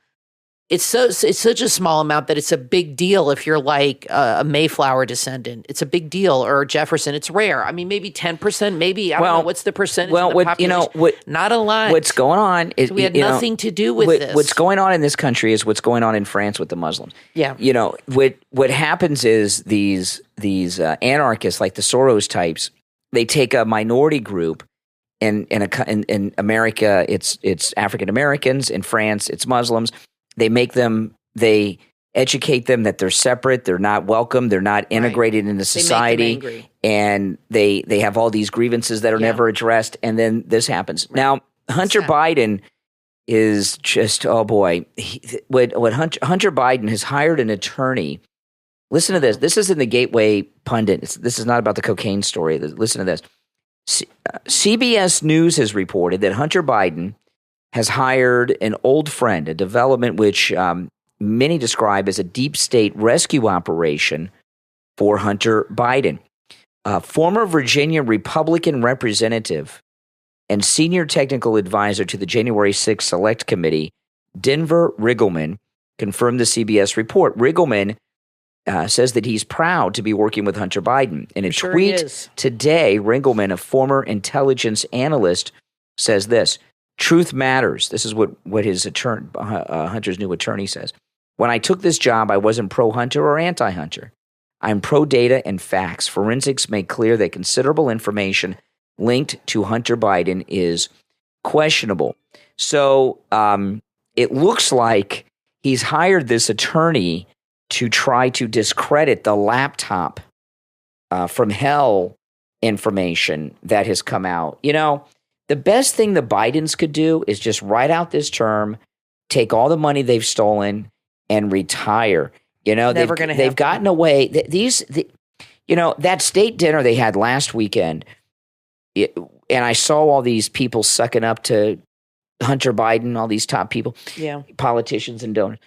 Speaker 3: It's such a small amount that it's a big deal if you're like a Mayflower descendant. It's a big deal, or Jefferson. It's rare. I mean, maybe 10%, maybe, I don't know, what's the percentage of the population? Not a lot.
Speaker 2: What's going on is,
Speaker 3: so we had nothing to do with this.
Speaker 2: What's going on in this country is what's going on in France with the Muslims.
Speaker 3: Yeah.
Speaker 2: What happens is these anarchists, like the Soros types, they take a minority group. In America, it's African Americans. In France, it's Muslims. They educate them that they're separate, they're not welcome, they're not integrated into society, and they have all these grievances that are never addressed, and then this happens. Right. Now, Hunter Biden is just, oh boy, what Hunter Biden has hired an attorney. Listen to this. This is in the Gateway Pundit. This is not about the cocaine story. Listen to this. CBS News has reported that Hunter Biden has hired an old friend, a development which many describe as a deep state rescue operation for Hunter Biden. Former Virginia Republican representative and senior technical advisor to the January 6th Select Committee, Denver Riggleman, confirmed the CBS report. Riggleman says that he's proud to be working with Hunter Biden. In a tweet today, Riggleman, a former intelligence analyst, says this: "Truth matters." This is what his attorney, Hunter's new attorney, says. "When I took this job, I wasn't pro-Hunter or anti-Hunter. I'm pro-data and facts. Forensics make clear that considerable information linked to Hunter Biden is questionable." So it looks like he's hired this attorney to try to discredit the laptop from hell information that has come out. The best thing the Bidens could do is just ride out this term, take all the money they've stolen, and retire. They've gotten away. That state dinner they had last weekend, and I saw all these people sucking up to Hunter Biden, all these top people, politicians and donors.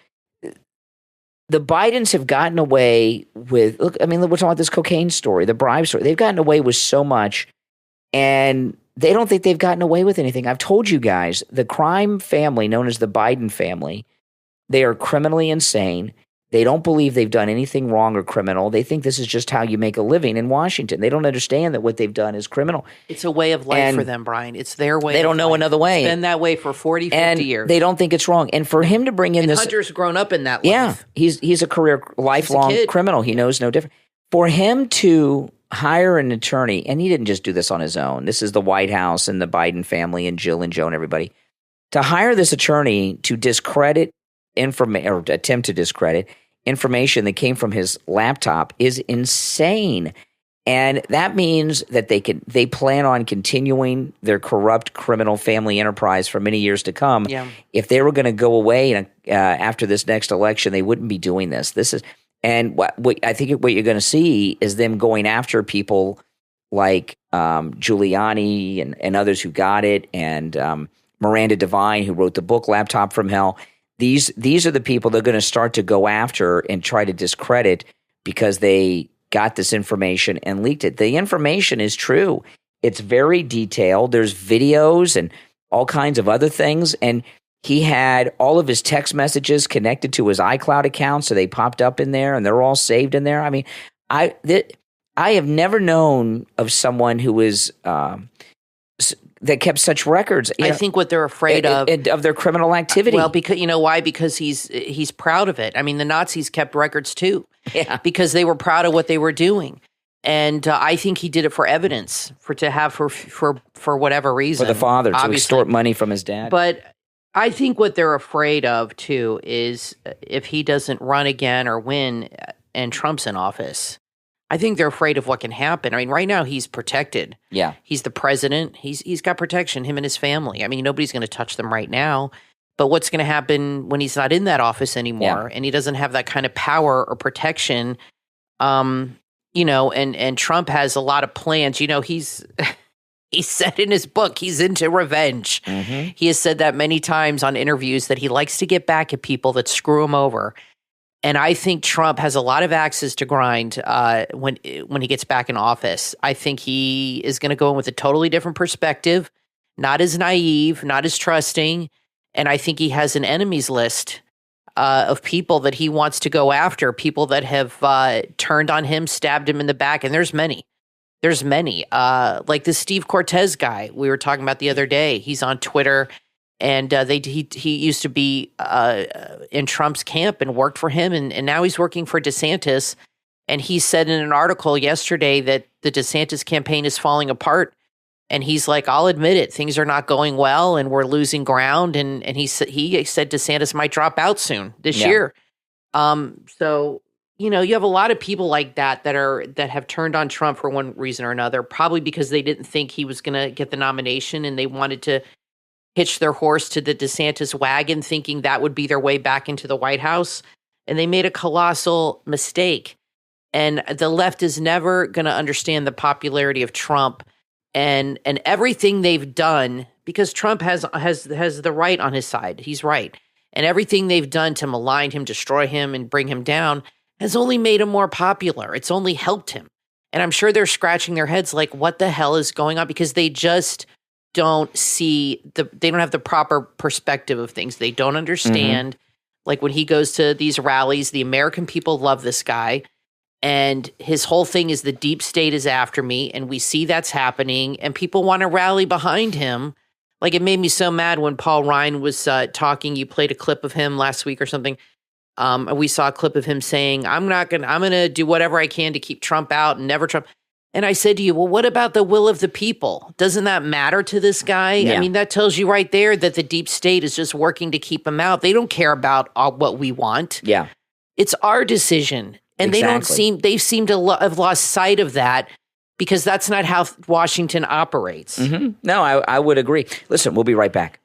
Speaker 2: The Bidens have gotten away with, we're talking about this cocaine story, the bribe story. They've gotten away with so much, and they don't think they've gotten away with anything. I've told you guys, the crime family known as the Biden family, they are criminally insane. They don't believe they've done anything wrong or criminal. They think this is just how you make a living in Washington. They don't understand that what they've done is criminal.
Speaker 3: It's a way of life for them, Brian. It's their way.
Speaker 2: They don't know another way.
Speaker 3: It's been that way for 40, 50 years.
Speaker 2: They don't think it's wrong. And for him to bring in this...
Speaker 3: Hunter's grown up in that life.
Speaker 2: Yeah, he's a career, lifelong criminal. He knows no different. For him to hire an attorney, and he didn't just do this on his own. This is the White House and the Biden family and Jill and Joe and everybody. To hire this attorney to discredit information, or attempt to discredit information that came from his laptop, is insane. And that means that they plan on continuing their corrupt criminal family enterprise for many years to come. Yeah. If they were going to go away after this next election, they wouldn't be doing this. And what I think what you're going to see is them going after people like Giuliani and others who got it, and Miranda Devine, who wrote the book Laptop from Hell. These are the people they're going to start to go after and try to discredit because they got this information and leaked it. The information is true. It's very detailed. There's videos and all kinds of other things. And he had all of his text messages connected to his iCloud account, so they popped up in there and they're all saved in there. I mean, I have never known of someone who was that kept such records.
Speaker 3: I think what they're afraid
Speaker 2: of their criminal activity.
Speaker 3: Well, because you know why? Because he's proud of it. I mean, the Nazis kept records too, because they were proud of what they were doing, and I think he did it for evidence, for whatever reason,
Speaker 2: for the father to extort money from his dad.
Speaker 3: But I think what they're afraid of too is if he doesn't run again or win, and Trump's in office. I think they're afraid of what can happen. I mean, right now he's protected. Yeah. He's the president. He's got protection, him and his family. I mean, nobody's going to touch them right now. But what's going to happen when he's not in that office anymore and he doesn't have that kind of power or protection? And Trump has a lot of plans. He's He said in his book he's into revenge. He has said that many times on interviews that he likes to get back at people that screw him over. And I think Trump has a lot of axes to grind when he gets back in office. I think he is going to go in with a totally different perspective, not as naive, not as trusting. And I think he has an enemies list of people that he wants to go after, people that have turned on him, stabbed him in the back. And there's many. There's many, like this Steve Cortez guy we were talking about the other day. He's on Twitter, and he used to be in Trump's camp and worked for him, and now he's working for DeSantis. And he said in an article yesterday that the DeSantis campaign is falling apart. And he's like, I'll admit it, things are not going well, and we're losing ground. And he said DeSantis might drop out soon this year. So. You know, you have a lot of people like that have turned on Trump for one reason or another, probably because they didn't think he was going to get the nomination and they wanted to hitch their horse to the DeSantis wagon, thinking that would be their way back into the White House. And they made a colossal mistake. And the left is never going to understand the popularity of Trump and everything they've done, because Trump has the right on his side. He's right. And everything they've done to malign him, destroy him, and bring him down has only made him more popular. It's only helped him. And I'm sure they're scratching their heads like, what the hell is going on? Because they just don't see they don't have the proper perspective of things. They don't understand. Like when he goes to these rallies, the American people love this guy. And his whole thing is the deep state is after me. And we see that's happening. And people want to rally behind him. Like it made me so mad when Paul Ryan was talking. You played a clip of him last week or something. We saw a clip of him saying, I'm going to do whatever I can to keep Trump out and never Trump. And I said to you, well, what about the will of the people? Doesn't that matter to this guy? Yeah. I mean, that tells you right there that the deep state is just working to keep him out. They don't care about what we want. Yeah. It's our decision. And they seem to have lost sight of that because that's not how Washington operates.
Speaker 2: No, I would agree. Listen, we'll be right back.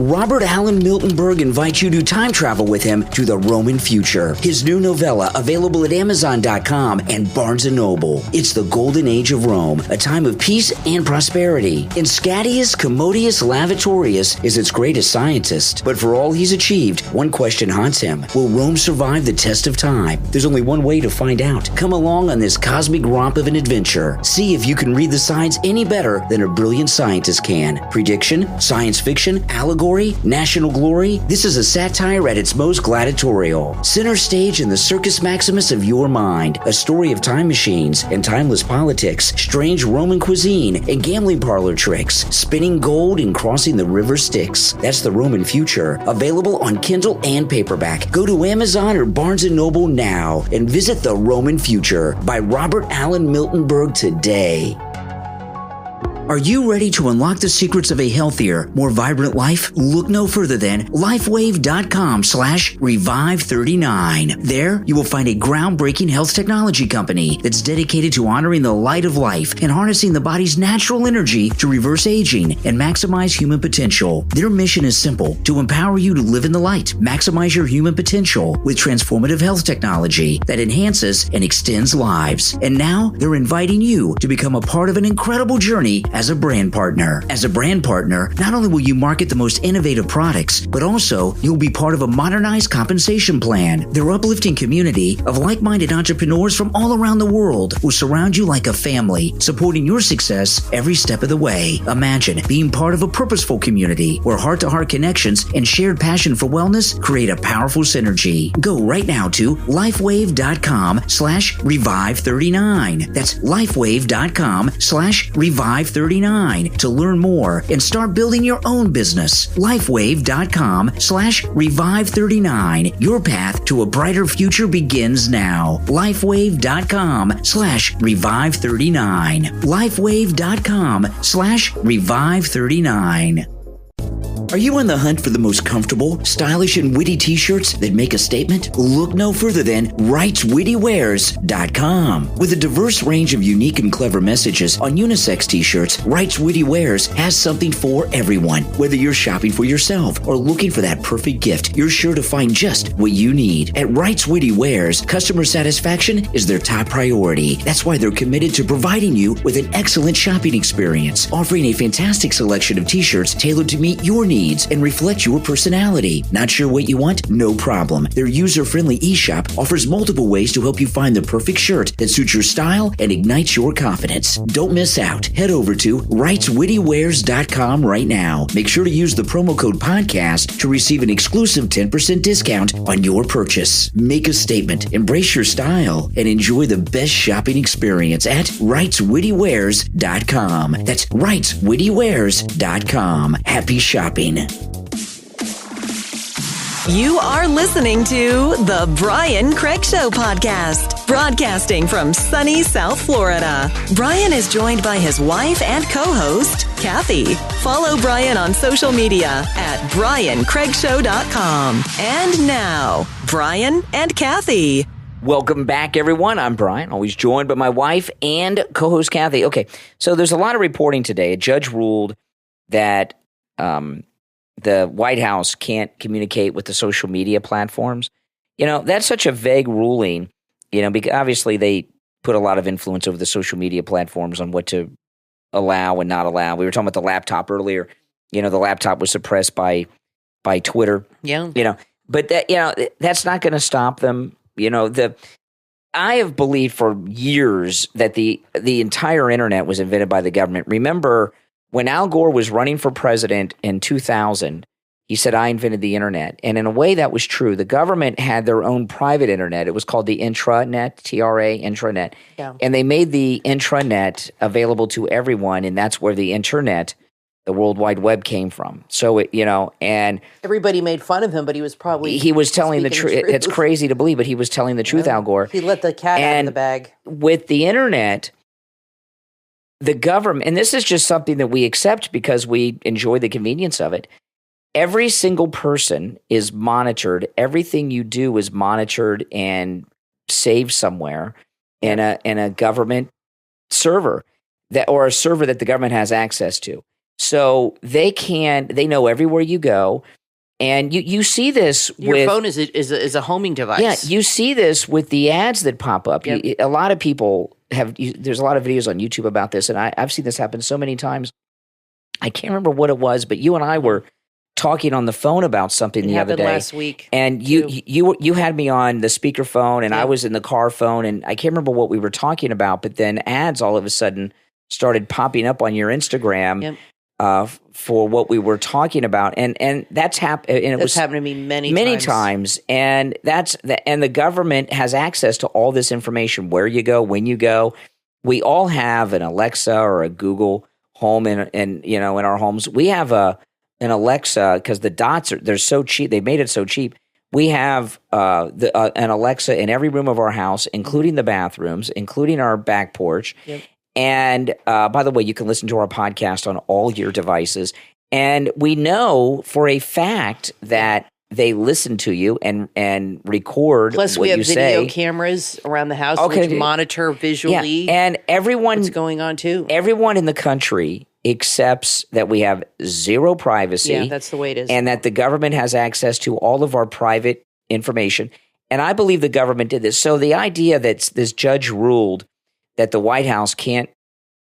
Speaker 6: Robert Allen Miltenberg invites you to time travel with him to the Roman future. His new novella, available at Amazon.com and Barnes & Noble. It's the golden age of Rome, a time of peace and prosperity. And Scadius Commodius Lavatorius is its greatest scientist. But for all he's achieved, one question haunts him. Will Rome survive the test of time? There's only one way to find out. Come along on this cosmic romp of an adventure. See if you can read the signs any better than a brilliant scientist can. Prediction, science fiction, allegory, national glory. This is a satire at its most gladiatorial. Center stage in the Circus Maximus of your mind. A story of time machines and timeless politics, strange Roman cuisine and gambling parlor tricks, spinning gold and crossing the river Styx. That's the Roman future. Available on Kindle and paperback. Go to Amazon or Barnes & Noble now and visit The Roman Future by Robert Allen Miltenberg today. Are you ready to unlock the secrets of a healthier, more vibrant life? Look no further than lifewave.com/revive39. There, you will find a groundbreaking health technology company that's dedicated to honoring the light of life and harnessing the body's natural energy to reverse aging and maximize human potential. Their mission is simple: to empower you to live in the light, maximize your human potential with transformative health technology that enhances and extends lives. And now, they're inviting you to become a part of an incredible journey as a brand partner. As a brand partner, not only will you market the most innovative products, but also you'll be part of a modernized compensation plan. Their uplifting community of like-minded entrepreneurs from all around the world will surround you like a family, supporting your success every step of the way. Imagine being part of a purposeful community where heart-to-heart connections and shared passion for wellness create a powerful synergy. Go right now to lifewave.com/revive39. That's lifewave.com/revive39 to learn more and start building your own business. Lifewave.com/revive39. Your path to a brighter future begins now. Lifewave.com/revive39. Lifewave.com/revive39. Are you on the hunt for the most comfortable, stylish, and witty t-shirts that make a statement? Look no further than WrightsWittyWears.com. With a diverse range of unique and clever messages on unisex t-shirts, Wrights Witty Wears has something for everyone. Whether you're shopping for yourself or looking for that perfect gift, you're sure to find just what you need. At Wrights Witty Wears, customer satisfaction is their top priority. That's why they're committed to providing you with an excellent shopping experience, offering a fantastic selection of t-shirts tailored to meet your needs and reflect your personality. Not sure what you want? No problem. Their user-friendly eShop offers multiple ways to help you find the perfect shirt that suits your style and ignites your confidence. Don't miss out. Head over to WrightsWittyWears.com right now. Make sure to use the promo code podcast to receive an exclusive 10% discount on your purchase. Make a statement, embrace your style, and enjoy the best shopping experience at WrightsWittyWears.com. That's WrightsWittyWears.com. Happy shopping.
Speaker 1: You are listening to The Brian Craig Show podcast, broadcasting from sunny South Florida. Brian is joined by his wife and co-host, Kathy. Follow Brian on social media at BrianCraigShow.com. And now, Brian and Kathy.
Speaker 2: Welcome back, everyone. I'm Brian, always joined by my wife and co-host Kathy. Okay, so there's a lot of reporting today. A judge ruled that the White House can't communicate with the social media platforms. You know, that's such a vague ruling, you know, because obviously they put a lot of influence over the social media platforms on what to allow and not allow. We were talking about the laptop earlier. You know, the laptop was suppressed by Twitter.
Speaker 3: Yeah.
Speaker 2: You know, but that, you know, that's not going to stop them. You know, I have believed for years that the entire internet was invented by the government. Remember, when Al Gore was running for president in 2000, he said, I invented the internet. And in a way, that was true. The government had their own private internet. It was called the intranet, TRA, intranet.
Speaker 3: Yeah.
Speaker 2: And they made the intranet available to everyone, and that's where the internet, the World Wide Web, came from. So, you know, and
Speaker 3: Everybody made fun of him, but he was probably
Speaker 2: he was telling the truth. It's crazy to believe, but he was telling the truth, Al Gore.
Speaker 3: He let the cat out of the bag.
Speaker 2: With the internet, the government, and this is just something that we accept because we enjoy the convenience of it. Every single person is monitored. Everything you do is monitored and saved somewhere in a government server or a server that the government has access to. So they know everywhere you go. And you see this
Speaker 3: Your phone is a homing device.
Speaker 2: Yeah, you see this with the ads that pop up.
Speaker 3: Yep.
Speaker 2: A lot of people there's a lot of videos on YouTube about this, and I've seen this happen so many times. I can't remember what it was, but you and I were talking on the phone about something the other day.
Speaker 3: Last week.
Speaker 2: And you had me on the speakerphone, and I was in the car phone, and I can't remember what we were talking about, but then ads all of a sudden started popping up on your Instagram. For what we were talking about, and that's happened. And
Speaker 3: that's happened to me many
Speaker 2: times. And and the government has access to all this information: where you go, when you go. We all have an Alexa or a Google Home, in our homes. We have an Alexa because the dots they're so cheap. They made it so cheap. We have an Alexa in every room of our house, including the bathrooms, including our back porch.
Speaker 3: Yep.
Speaker 2: And by the way, you can listen to our podcast on all your devices. And we know for a fact that they listen to you and record what you say.
Speaker 3: Plus, we have video cameras around the house which monitor visually
Speaker 2: and
Speaker 3: what's going on, too.
Speaker 2: Everyone in the country accepts that we have zero privacy.
Speaker 3: Yeah, that's the way it is.
Speaker 2: And that the government has access to all of our private information. And I believe the government did this. So the idea that this judge ruled that the White House can't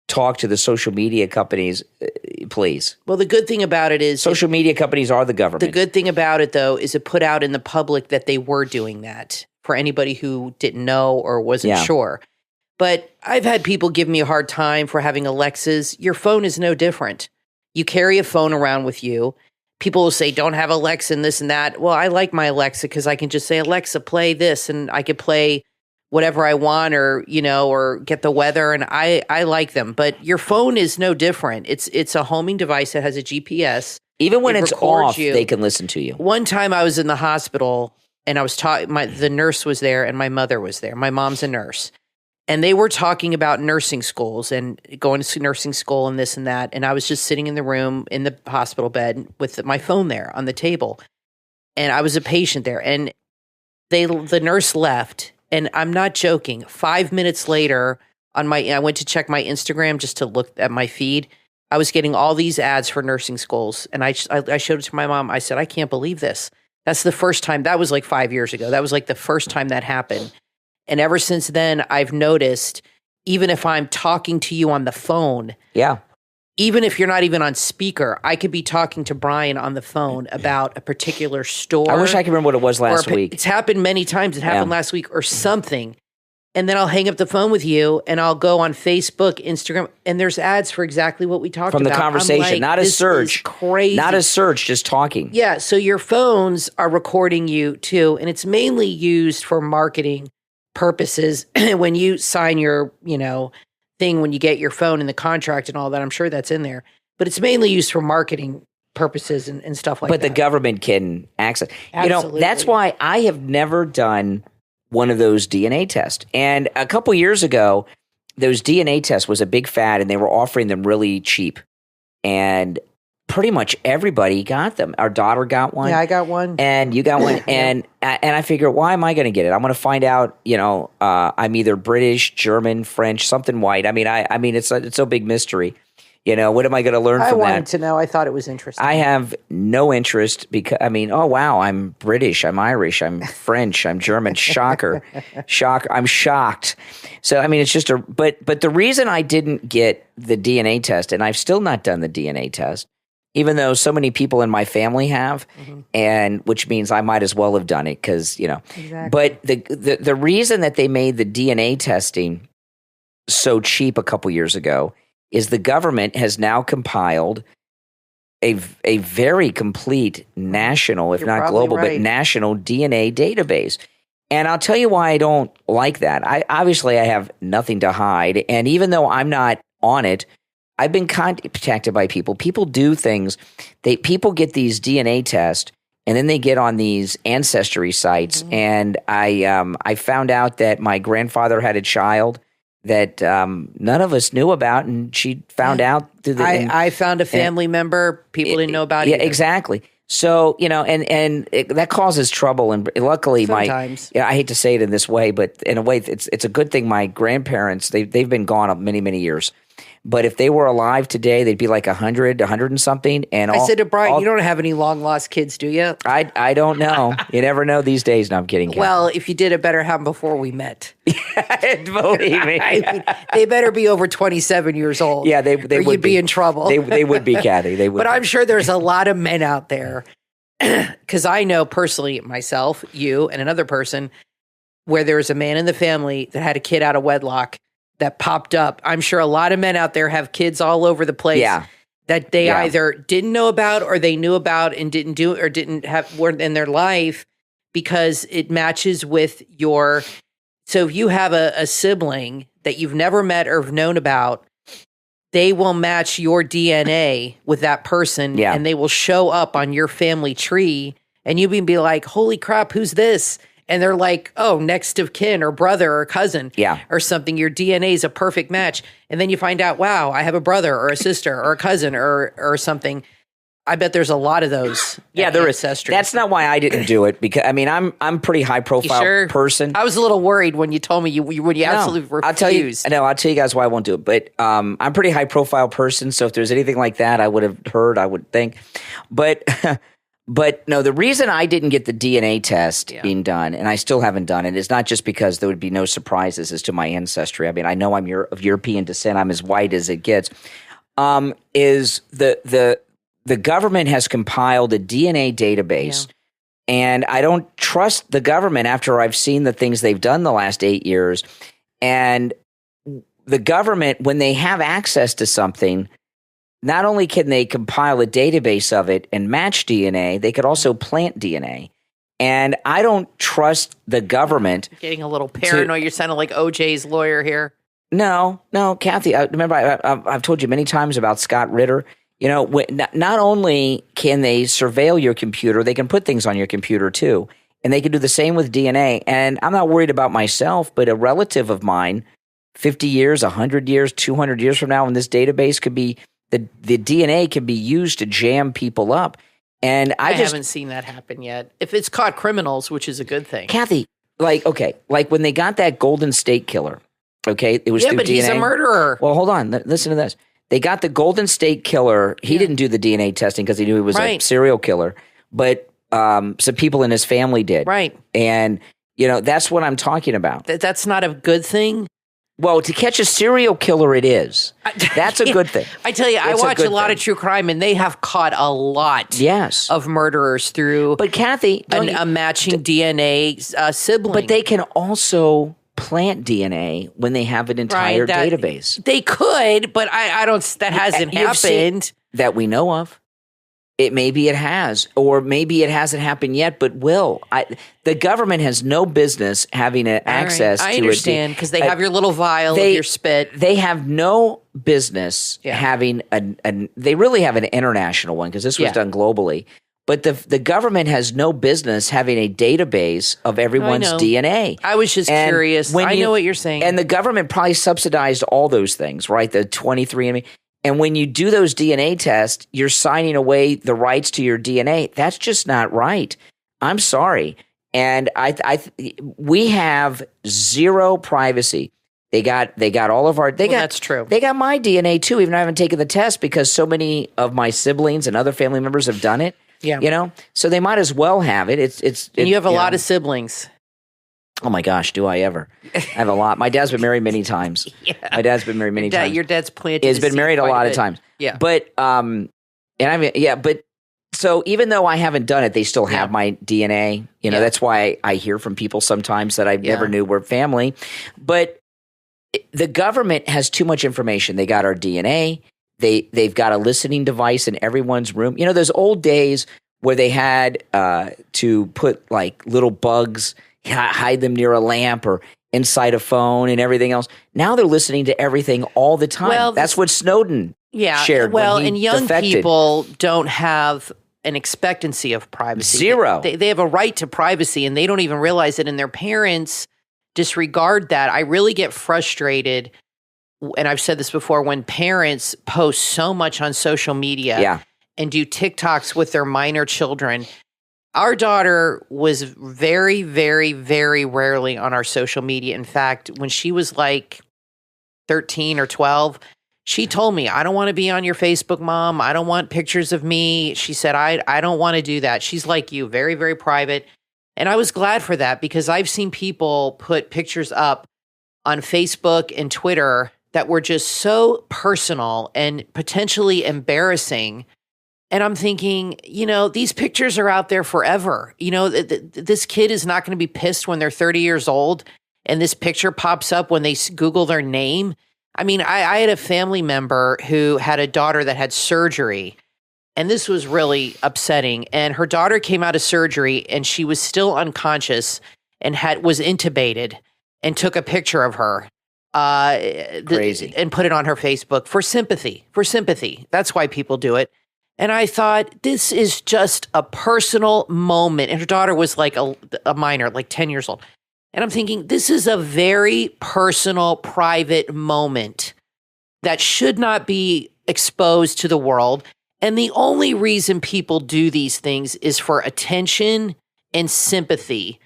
Speaker 2: talk to the social media companies, please.
Speaker 3: Well, the good thing about it is
Speaker 2: social media companies are the government.
Speaker 3: The good thing about it, though, is it put out in the public that they were doing that for anybody who didn't know or wasn't sure. But I've had people give me a hard time for having Alexas. Your phone is no different. You carry a phone around with you. People will say, don't have Alexa and this and that. Well, I like my Alexa because I can just say, Alexa, play this, and I could play whatever I want, or get the weather, and I like them. But your phone is no different. It's a homing device that has a GPS.
Speaker 2: Even when it's off, they can listen to you.
Speaker 3: One time I was in the hospital, and I was the nurse was there, and my mother was there. My mom's a nurse. And they were talking about nursing schools and going to nursing school and this and that. And I was just sitting in the room in the hospital bed with my phone there on the table. And I was a patient there. And the nurse left. And I'm not joking. 5 minutes later, I went to check my Instagram just to look at my feed. I was getting all these ads for nursing schools. And I showed it to my mom. I said, I can't believe this. That's the first time. That was like 5 years ago. That was like the first time that happened. And ever since then, I've noticed, even if I'm talking to you on the phone, even if you're not even on speaker, I could be talking to Brian on the phone about a particular store.
Speaker 2: I wish I could remember what it was last week.
Speaker 3: It's happened many times. It happened last week or something. And then I'll hang up the phone with you and I'll go on Facebook, Instagram, and there's ads for exactly what we talked
Speaker 2: from
Speaker 3: about.
Speaker 2: The conversation,
Speaker 3: like,
Speaker 2: not as search.
Speaker 3: Crazy.
Speaker 2: Not as search, just talking.
Speaker 3: Yeah. So your phones are recording you too. And it's mainly used for marketing purposes. When you sign your, thing, when you get your phone and the contract and all that, I'm sure that's in there. But it's mainly used for marketing purposes and stuff like that.
Speaker 2: But the government can access.
Speaker 3: Absolutely.
Speaker 2: That's why I have never done one of those DNA tests. And a couple years ago, those DNA tests was a big fad, and they were offering them really cheap. And pretty much everybody got them. Our daughter got one.
Speaker 3: Yeah, I got one.
Speaker 2: And you got one. And I figure, why am I going to get it? I'm going to find out, I'm either British, German, French, something white. I mean, it's a big mystery. What am I going to learn from that?
Speaker 3: I wanted to know. I thought it was interesting.
Speaker 2: I have no interest because, oh, wow, I'm British, I'm Irish, I'm French, I'm German. Shocker. I'm shocked. So, it's just but the reason I didn't get the DNA test, and I've still not done the DNA test, even though so many people in my family have, and which means I might as well have done it because,
Speaker 3: Exactly.
Speaker 2: But the reason that they made the DNA testing so cheap a couple years ago is the government has now compiled a very complete national, if not global, but national DNA database. And I'll tell you why I don't like that. I have nothing to hide. And even though I'm not on it, I've been contacted by people. People do things. People get these DNA tests, and then they get on these ancestry sites. And I found out that my grandfather had a child that none of us knew about, and she found out through the.
Speaker 3: I found a family member people didn't know about.
Speaker 2: Yeah,
Speaker 3: either.
Speaker 2: exactly. So that causes trouble, and luckily
Speaker 3: sometimes.
Speaker 2: I hate to say it in this way, but in a way, it's a good thing. My grandparents they've been gone many years. But if they were alive today, they'd be like 100 and something. And
Speaker 3: I said to Brian, you don't have any long lost kids, do you?
Speaker 2: I don't know. You never know these days. No, I'm kidding.
Speaker 3: Well, if you did, it better happen before we met.
Speaker 2: Believe me.
Speaker 3: They better be over 27 years old.
Speaker 2: Yeah, they
Speaker 3: or
Speaker 2: would
Speaker 3: you'd be in trouble.
Speaker 2: They would be, Kathy. They would.
Speaker 3: But I'm sure there's a lot of men out there, because I know personally myself, you, and another person, where there was a man in the family that had a kid out of wedlock that popped up. I'm sure a lot of men out there have kids all over the place that they either didn't know about or they knew about and didn't do or didn't have weren't in their life because it matches with your. So if you have a sibling that you've never met or have known about, they will match your DNA with that person and they will show up on your family tree and you can be like, holy crap, who's this? And they're like, oh, next of kin or brother or cousin or something. Your DNA is a perfect match. And then you find out, wow, I have a brother or a sister or a cousin or something. I bet there's a lot of those.
Speaker 2: Yeah, there is. That's not why I didn't do it because I'm a pretty high profile person.
Speaker 3: I was a little worried when you told me when you absolutely refused.
Speaker 2: I'll tell you guys why I won't do it. But I'm a pretty high profile person. So if there's anything like that, I would have heard. I would think, but. But no, the reason I didn't get the DNA test being done, and I still haven't done it, is not just because there would be no surprises as to my ancestry. I mean, I know I'm of European descent. I'm as white as it gets. Is the government has compiled a DNA database, and I don't trust the government after I've seen the things they've done the last 8 years. And the government, when they have access to something, not only can they compile a database of it and match DNA, they could also plant DNA. And I don't trust the government.
Speaker 3: You're getting a little paranoid. You're sounding like OJ's lawyer here.
Speaker 2: No, Kathy. Remember, I've told you many times about Scott Ritter. Not only can they surveil your computer, they can put things on your computer too. And they can do the same with DNA. And I'm not worried about myself, but a relative of mine 50 years, 100 years, 200 years from now, when this database could be, the DNA can be used to jam people up. And I
Speaker 3: haven't seen that happen yet. If it's caught criminals, which is a good thing.
Speaker 2: Kathy, like when they got that Golden State Killer, okay, it was through
Speaker 3: but
Speaker 2: DNA.
Speaker 3: He's a murderer.
Speaker 2: Well, hold on. Listen to this. They got the Golden State Killer. He didn't do the DNA testing because he knew he was a serial killer, but some people in his family did.
Speaker 3: Right.
Speaker 2: And, that's what I'm talking about.
Speaker 3: That's not a good thing?
Speaker 2: Well, to catch a serial killer, it is. That's a good thing.
Speaker 3: I tell you, I watch a lot of true crime, and they have caught a lot of murderers through
Speaker 2: But Kathy,
Speaker 3: a matching DNA sibling.
Speaker 2: But they can also plant DNA when they have an entire database.
Speaker 3: They could, but I don't. That hasn't happened.
Speaker 2: That we know of. Maybe it has, or maybe it hasn't happened yet, but will. The government has no business having access to it.
Speaker 3: I understand, because they have your little vial of your spit.
Speaker 2: They have no business having they really have an international one, because this was done globally. But the government has no business having a database of everyone's DNA.
Speaker 3: I was just curious. I know what you're saying.
Speaker 2: And the government probably subsidized all those things, right? The 23andMe. And when you do those DNA tests, you're signing away the rights to your DNA. That's just not right. I'm sorry. And we have zero privacy. They got all of our.
Speaker 3: That's true.
Speaker 2: They got my DNA too, even though I haven't taken the test, because so many of my siblings and other family members have done it.
Speaker 3: Yeah.
Speaker 2: So they might as well have it.
Speaker 3: And you have a lot of siblings.
Speaker 2: Oh my gosh, do I ever? I have a lot. My dad's been married many times. My dad's been married many times.
Speaker 3: Your dad's planted.
Speaker 2: He's been married a lot of times.
Speaker 3: Yeah.
Speaker 2: But but so even though I haven't done it, they still have my DNA. That's why I hear from people sometimes that I never knew were family. But the government has too much information. They got our DNA. They've got a listening device in everyone's room. Those old days where they had to put like little bugs, hide them near a lamp or inside a phone and everything else. Now they're listening to everything all the time. Well, that's what Snowden shared.
Speaker 3: Well,
Speaker 2: when he
Speaker 3: and young
Speaker 2: defected.
Speaker 3: people don't have an expectancy of privacy.
Speaker 2: Zero.
Speaker 3: They have a right to privacy, and they don't even realize it, and their parents disregard that. I really get frustrated, and I've said this before, when parents post so much on social media and do TikToks with their minor children. Our daughter was very, very, very rarely on our social media. In fact, when she was like 13 or 12, she told me, I don't want to be on your Facebook, Mom. I don't want pictures of me. She said, I don't want to do that. She's like you, very, very private. And I was glad for that, because I've seen people put pictures up on Facebook and Twitter that were just so personal and potentially embarrassing. And I'm thinking, these pictures are out there forever. This kid is not going to be pissed when they're 30 years old and this picture pops up when they Google their name. I mean, I had a family member who had a daughter that had surgery, and this was really upsetting. And her daughter came out of surgery and she was still unconscious and was intubated, and took a picture of her.
Speaker 2: Crazy.
Speaker 3: And put it on her Facebook for sympathy. That's why people do it. And I thought, this is just a personal moment. And her daughter was like a minor, like 10 years old. And I'm thinking, this is a very personal, private moment that should not be exposed to the world. And the only reason people do these things is for attention and sympathy.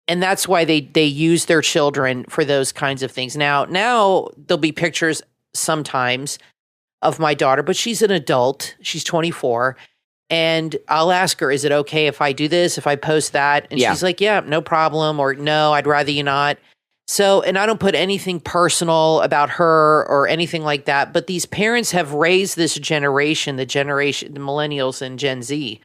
Speaker 3: And that's why they use their children for those kinds of things. Now there'll be pictures sometimes of my daughter, but she's an adult. She's 24. And I'll ask her, is it okay if I do this, if I post that? And she's like, yeah, no problem. Or no, I'd rather you not. So, and I don't put anything personal about her or anything like that. But these parents have raised this generation, the millennials and Gen Z,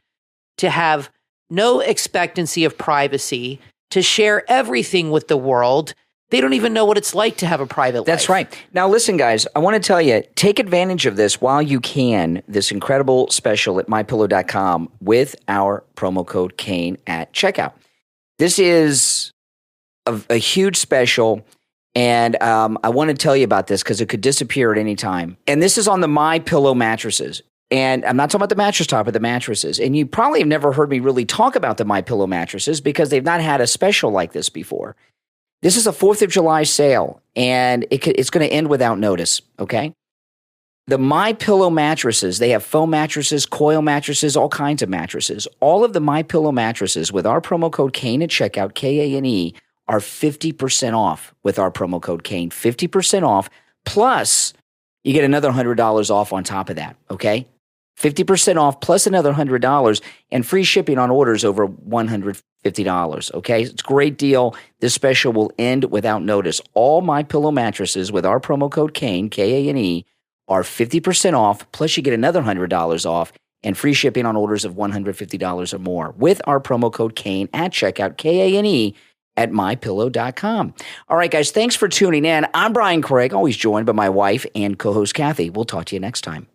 Speaker 3: to have no expectancy of privacy, to share everything with the world. They don't even know what it's like to have a private life.
Speaker 2: That's right. Now, listen, guys, I want to tell you, take advantage of this while you can, this incredible special at MyPillow.com with our promo code Kane at checkout. This is a huge special, and I want to tell you about this because it could disappear at any time. And this is on the MyPillow mattresses. And I'm not talking about the mattress top, but the mattresses. And you probably have never heard me really talk about the MyPillow mattresses because they've not had a special like this before. This is a 4th of July sale, and it's going to end without notice, okay? The MyPillow mattresses, they have foam mattresses, coil mattresses, all kinds of mattresses. All of the MyPillow mattresses with our promo code Kane at checkout, Kane, are 50% off with our promo code Kane. 50% off, plus you get another $100 off on top of that, okay? 50% off plus another $100 and free shipping on orders over $150, okay? It's a great deal. This special will end without notice. All MyPillow mattresses with our promo code Kane, Kane, are 50% off, plus you get another $100 off and free shipping on orders of $150 or more with our promo code Kane at checkout, Kane, at mypillow.com. All right, guys, thanks for tuning in. I'm Brian Craig, always joined by my wife and co-host Kathy. We'll talk to you next time.